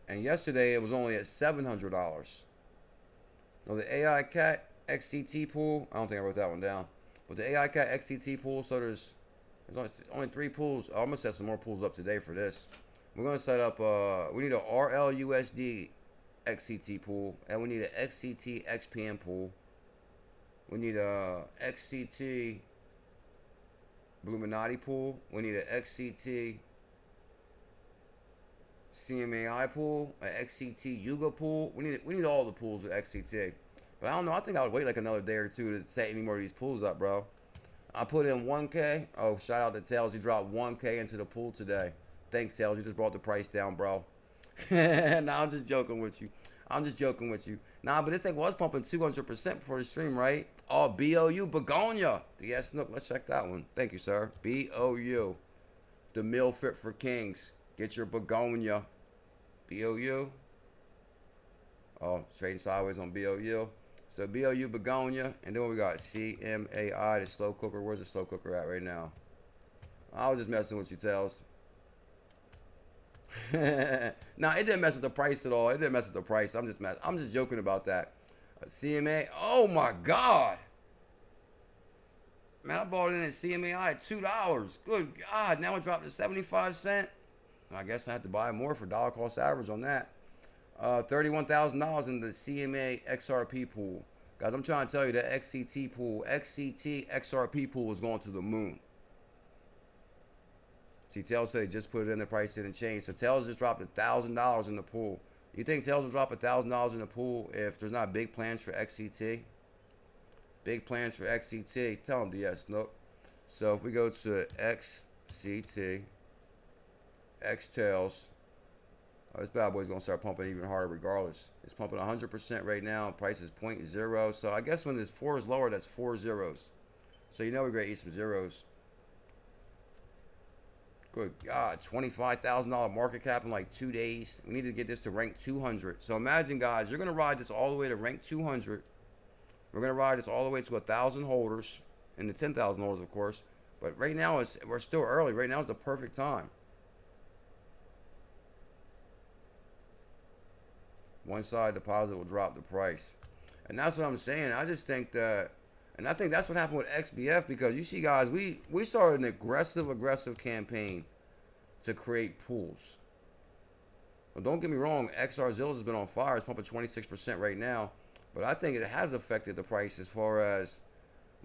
And yesterday, it was only at $700. Now, the AI Cat XCT pool, I don't think I wrote that one down. But the AI Cat XCT pool, so there's only 3 pools. I'm going to set some more pools up today for this. We're going to set up, we need a RLUSD XCT pool, and we need an XCT XPM pool. We need a XCT 𝕝𝕚𝕟𝕤 pool. We need an XCT CMAI pool, an XCT Yuga pool. We need all the pools with XCT. But I don't know. I think I would wait like another day or two to set any more of these pools up, bro. I put in 1K. Oh, shout out to Tails. He dropped 1K into the pool today. Thanks, Tails. You just brought the price down, bro. Nah, I'm just joking with you. Nah, but this thing was pumping 200% before the stream, right? Oh, BOU Begonia. Yes, Snook. Let's check that one. Thank you, sir. BOU. The meal fit for kings. Get your Begonia. BOU. Oh, straight and sideways on BOU. So BOU Begonia. And then we got CMAI, the slow cooker. Where's the slow cooker at right now? I was just messing with you, Tails. Nah, it didn't mess with the price at all. It didn't mess with the price. I'm just joking about that. CMA. Oh my God. Man, I bought it in at CMAI at $2. Good God. Now it dropped to 75 cents. I guess I have to buy more for dollar cost average on that. $31,000 in the CMA XRP pool. Guys, I'm trying to tell you that XCT pool, XCT XRP pool is going to the moon. See, Tails said he just put it in, the price didn't change. So Tails just dropped $1,000 in the pool. You think Tails will drop $1,000 in the pool if there's not big plans for XCT? Big plans for XCT. Tell him yes, nope. So if we go to XCT, X Tails, this bad boy's gonna start pumping even harder regardless. It's pumping 100% right now. Price is 0.0. So I guess when this 4 is lower, that's 4 zeros. So you know we're gonna eat some zeros. Good God, $25,000 market cap in like 2 days. We need to get this to rank 200. So imagine, guys, you're gonna ride this all the way to rank 200. We're gonna ride this all the way to 1,000 holders and the 10,000 holders, of course. But right now we're still early. Right now is the perfect time. One side deposit will drop the price, and that's what I'm saying. I just think that, and I think that's what happened with XBF, because you see, guys, we started an aggressive campaign to create pools. Well, don't get me wrong, XRZiLLas has been on fire. It's pumping 26% right now, but I think it has affected the price as far as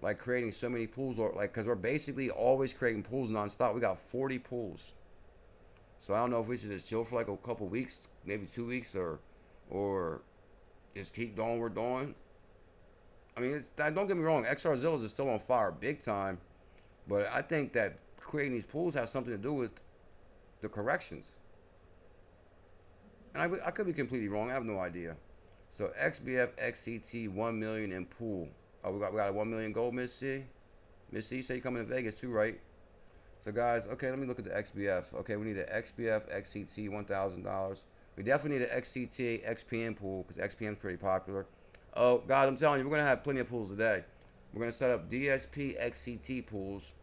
like creating so many pools, or like, because we're basically always creating pools nonstop. We got 40 pools, so I don't know if we should just chill for like a couple weeks, maybe 2 weeks, or just keep doing what we're doing. I mean, don't get me wrong, XRZiLLas is still on fire big time, but I think that creating these pools has something to do with the corrections. And I could be completely wrong. I have no idea. So XBF XCT 1 million in pool. Oh, we got a 1 million gold, Miss C. Miss C, you say you're coming to Vegas too, right? So guys, okay, let me look at the XBF. Okay, we need an XBF XCT $1,000. We definitely need an XCT XPM pool, because XPM is pretty popular. Oh, guys, I'm telling you, we're going to have plenty of pools today. We're going to set up DSP XCT pools.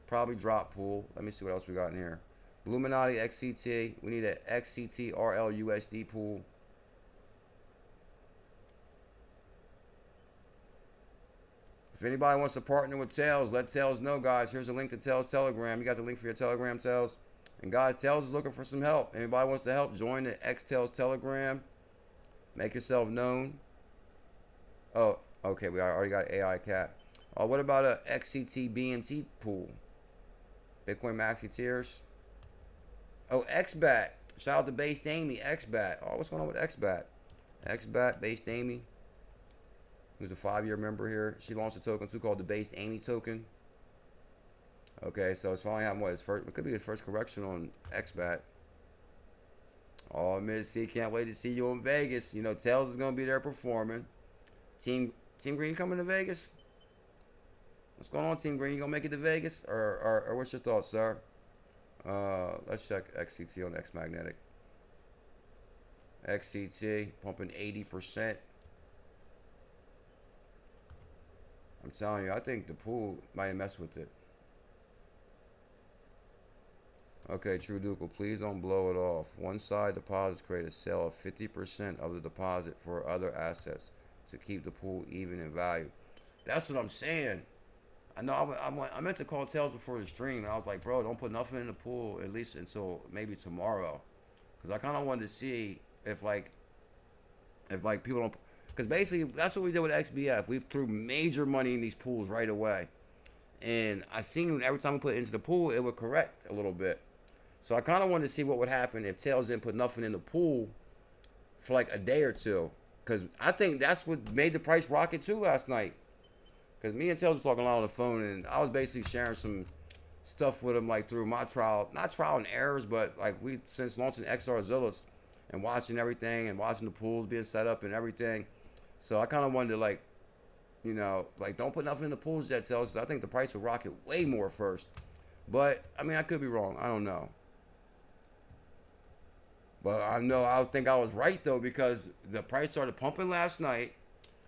Probably drop pool. Let me see what else we got in here. 𝕝𝕚𝕟𝕤 XCT. We need an XCT RLUSD pool. If anybody wants to partner with Tails, let Tails know, guys. Here's a link to Tails Telegram. You got the link for your Telegram, Tails. And guys, Tails is looking for some help. Anybody wants to help, join the Tails Telegram. Make yourself known. Oh, okay, we already got AI Cat. What about a XCT BMT pool? Bitcoin Maxi Tiers. Oh, XBAT. Shout out to 𝕝𝕠𝕨 XBAT. Oh, what's going on with XBAT? XBAT, 𝕝𝕠𝕨, who's a 5-year member here. She launched a token too called the 𝕝𝕨 token. Okay, so it's finally having what his first. It could be his first correction on XBAT. Oh, Miss C, can't wait to see you in Vegas. You know, Tails is gonna be there performing. Team Green coming to Vegas? What's going on, Team Green? You gonna make it to Vegas, or what's your thoughts, sir? Let's check XCT on X Magnetic. XCT pumping 80%. I'm telling you, I think the pool might have messed with it. Okay, True Duke, please don't blow it off. One side deposits create a sale of 50% of the deposit for other assets to keep the pool even in value. That's what I'm saying. I know I meant to call Tails before the stream, and I was like, bro, don't put nothing in the pool at least until maybe tomorrow, because I kind of wanted to see if people don't, because basically that's what we did with XBF. We threw major money in these pools right away, and I seen every time we put it into the pool, it would correct a little bit. So I kind of wanted to see what would happen if Tails didn't put nothing in the pool for like a day or two, because I think that's what made the price rocket too last night. Because me and Tails was talking a lot on the phone, and I was basically sharing some stuff with him, like through my not trial and errors, but like since launching XRZiLLas and watching everything and watching the pools being set up and everything. So I kind of wanted to, like, you know, like, don't put nothing in the pools yet, Tails. I think the price will rocket way more first. But, I mean, I could be wrong. I don't know. But I think I was right, though, because the price started pumping last night.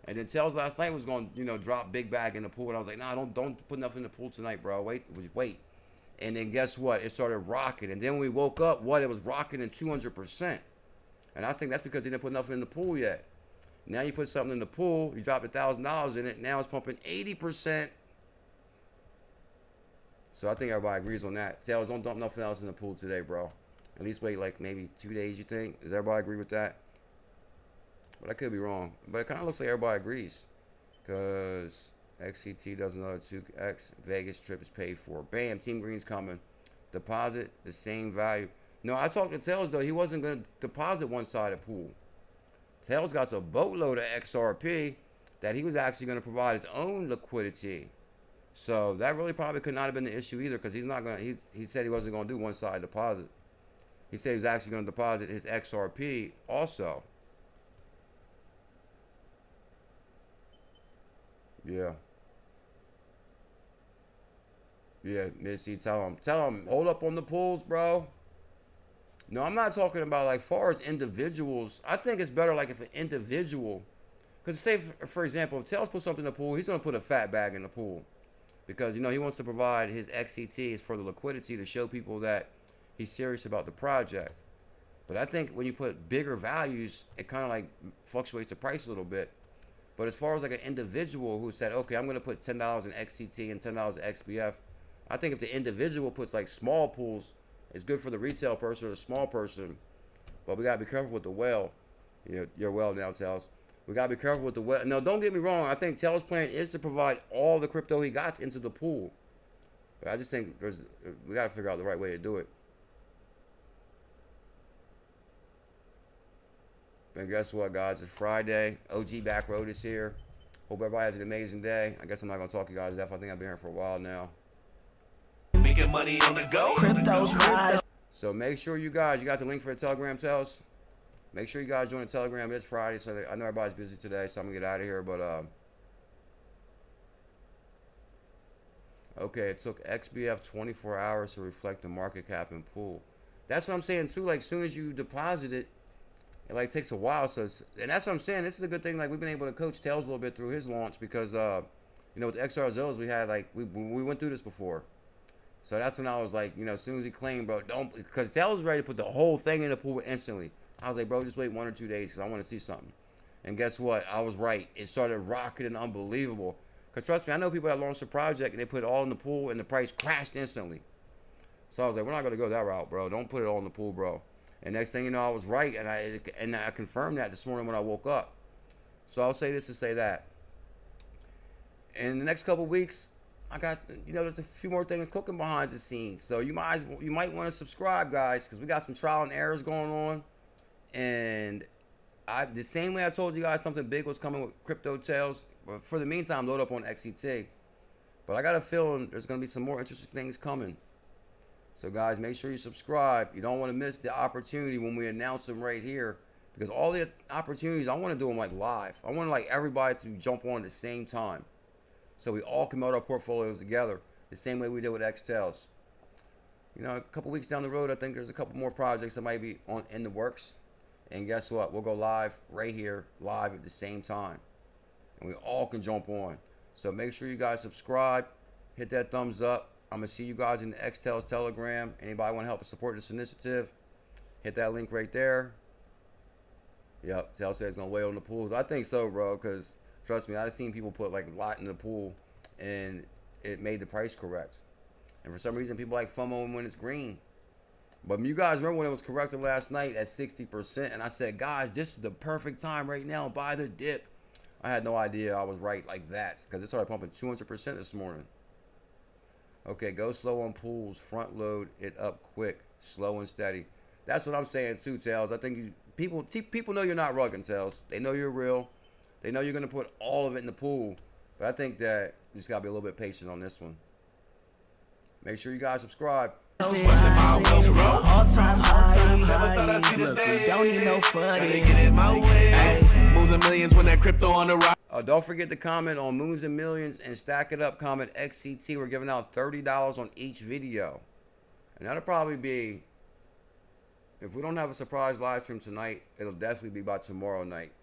And then Tails last night was going to, you know, drop big bag in the pool. And I was like, nah, don't put nothing in the pool tonight, bro. Wait. And then guess what? It started rocking. And then when we woke up, it was rocking in 200%. And I think that's because they didn't put nothing in the pool yet. Now you put something in the pool, you dropped $1,000 in it. Now it's pumping 80%. So I think everybody agrees on that. Tails, don't dump nothing else in the pool today, bro. At least wait like maybe 2 days, you think? Does everybody agree with that? But I could be wrong. But it kind of looks like everybody agrees. Because XCT does another 2X. Vegas trip is paid for. Bam, Team Green's coming. Deposit the same value. No, I talked to Tails, though. He wasn't going to deposit one side of the pool. Tails got a boatload of XRP that he was actually going to provide his own liquidity. So that really probably could not have been the issue either, because he's not going to, he said he wasn't going to do one side deposit. He said he was actually going to deposit his XRP also. Yeah. Yeah, Missy, tell him, hold up on the pools, bro. No, I'm not talking about like far as individuals. I think it's better like if an individual, because say for example, if Tails puts something in the pool, he's gonna put a fat bag in the pool, because you know he wants to provide his XCTs for the liquidity to show people that he's serious about the project. But I think when you put bigger values, it kind of like fluctuates the price a little bit. But as far as like an individual who said, okay, I'm gonna put $10 in XCT and $10 in XBF, I think if the individual puts like small pools, it's good for the retail person or the small person. But we gotta be careful with the whale. You're well now, Tails. We gotta be careful with the whale. No, don't get me wrong. I think Tails' plan is to provide all the crypto he got into the pool. But I just think we gotta figure out the right way to do it. And guess what, guys? It's Friday. OG Back Road is here. Hope everybody has an amazing day. I guess I'm not gonna talk to you guys enough. I think I've been here for a while now. Making money on the go. Crypto's rise. So make sure you guys, you got the link for the Telegram, Tails. Make sure you guys join the Telegram. It's Friday, so I know everybody's busy today, so I'm gonna get out of here. But okay, it took XBF 24 hours to reflect the market cap and pool. That's what I'm saying too. Like, as soon as you deposit it, it like takes a while. So and that's what I'm saying. This is a good thing. Like, we've been able to coach Tails a little bit through his launch, because you know, with the XRZiLLas we had, like we went through this before. So that's when I was like, you know, as soon as he claimed, bro, don't, because Tails was ready to put the whole thing in the pool instantly. I was like, bro, just wait 1 or 2 days, because I want to see something. And guess what? I was right. It started rocketing unbelievable. Because trust me, I know people that launched a project and they put it all in the pool and the price crashed instantly. So I was like, we're not going to go that route, bro. Don't put it all in the pool, bro. And next thing you know, I was right, and I confirmed that this morning when I woke up. So I'll say this to say that. In the next couple weeks, I got, there's a few more things cooking behind the scenes. So you might want to subscribe, guys, because we got some trial and errors going on. And the same way I told you guys something big was coming with Crypto Tales, for the meantime, load up on XCT. But I got a feeling there's going to be some more interesting things coming. So guys, make sure you subscribe. You don't want to miss the opportunity when we announce them right here. Because all the opportunities, I want to do them like live. I want like everybody to jump on at the same time. So we all can build our portfolios together the same way we did with X-Tails. A couple weeks down the road, I think there's a couple more projects that might be in the works. And guess what? We'll go live right here, live at the same time. And we all can jump on. So make sure you guys subscribe. Hit that thumbs up. I'm going to see you guys in the X-Tails Telegram. Anybody want to help us support this initiative? Hit that link right there. Yep, Tails says it's going to weigh on the pools. I think so, bro, because trust me, I've seen people put like a lot in the pool and it made the price correct. And for some reason, people like FOMO when it's green. But you guys remember when it was corrected last night at 60%, and I said, guys, this is the perfect time right now. Buy the dip. I had no idea I was right like that because it started pumping 200% this morning. Okay, go slow on pools. Front load it up quick, slow and steady. That's what I'm saying too, Tails. I think people know you're not rugging, Tails. They know you're real. They know you're gonna put all of it in the pool. But I think that you just gotta be a little bit patient on this one. Make sure you guys subscribe. All time high. Look, we don't need no funny. Moves and millions when that crypto on the rise. Don't forget to comment on Moons and Millions and stack it up. Comment XCT. We're giving out $30 on each video. And that'll probably be, if we don't have a surprise live stream tonight, it'll definitely be by tomorrow night.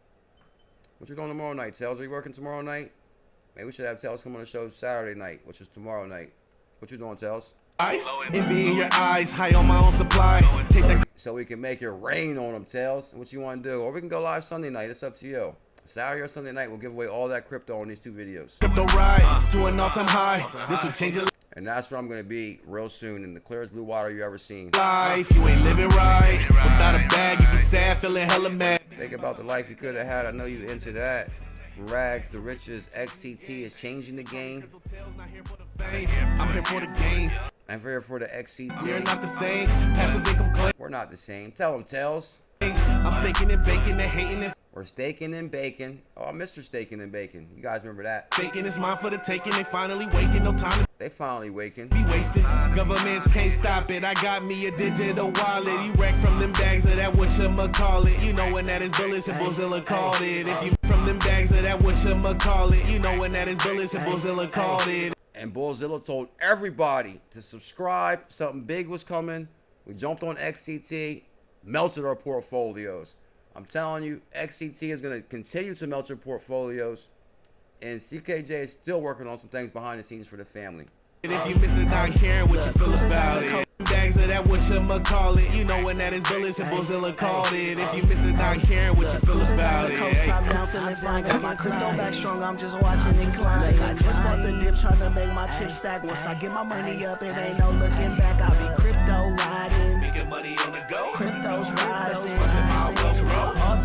What you doing tomorrow night, Tails? Are you working tomorrow night? Maybe we should have Tails come on the show Saturday night, which is tomorrow night. What you doing, Tails? Envy in your eyes, high on my own supply. Take that. So we can make it rain on them, Tails. What you want to do? Or we can go live Sunday night. It's up to you. Saturday or Sunday night, we'll give away all that crypto on these two videos. Crypto ride to an all-time high. This will change your and that's where I'm going to be real soon in the clearest blue water you ever seen. life. You ain't living right. Without a bag, you be sad, feeling hella mad. Think about the life you could have had. I know you into that. Rags, the riches, XCT is changing the game. I'm here for the gains. I'm here for the XCT. You're not the same. Passive income claim. We're not the same. Tell them, Tails. I'm staking and baking and hating it. We're staking and baking. Oh, Mr. Staking and Bacon. You guys remember that? Staking is mine for the taking. They finally waking. No time. They finally waking. Be wasting. Governments can't stop it. I got me a digital wallet. You wreck from them bags of that whatchamacallit. You know when that is BuLLZiLLa called it. If you from them bags of that whatchamacallit. You know when that is BuLLZiLLa called it. And BuLLZiLLa told everybody to subscribe. Something big was coming. We jumped on XCT, melted our portfolios. I'm telling you, XCT is going to continue to melt your portfolios. And CKJ is still working on some things behind the scenes for the family. And if you miss it, not caring what you feel about it. Bags of that whatchamacallit. You know when that is BuLLZiLLa called it. If you miss it, not caring what you feel about it. Top down, feeling fine. Got my crypto back strong. I'm just watching it climb. I just bought the dip, trying to make my chips stack. Once I get my money up, it ain't no looking back. I'll be crypto riding. Making money on the go. Crypto's rising. All time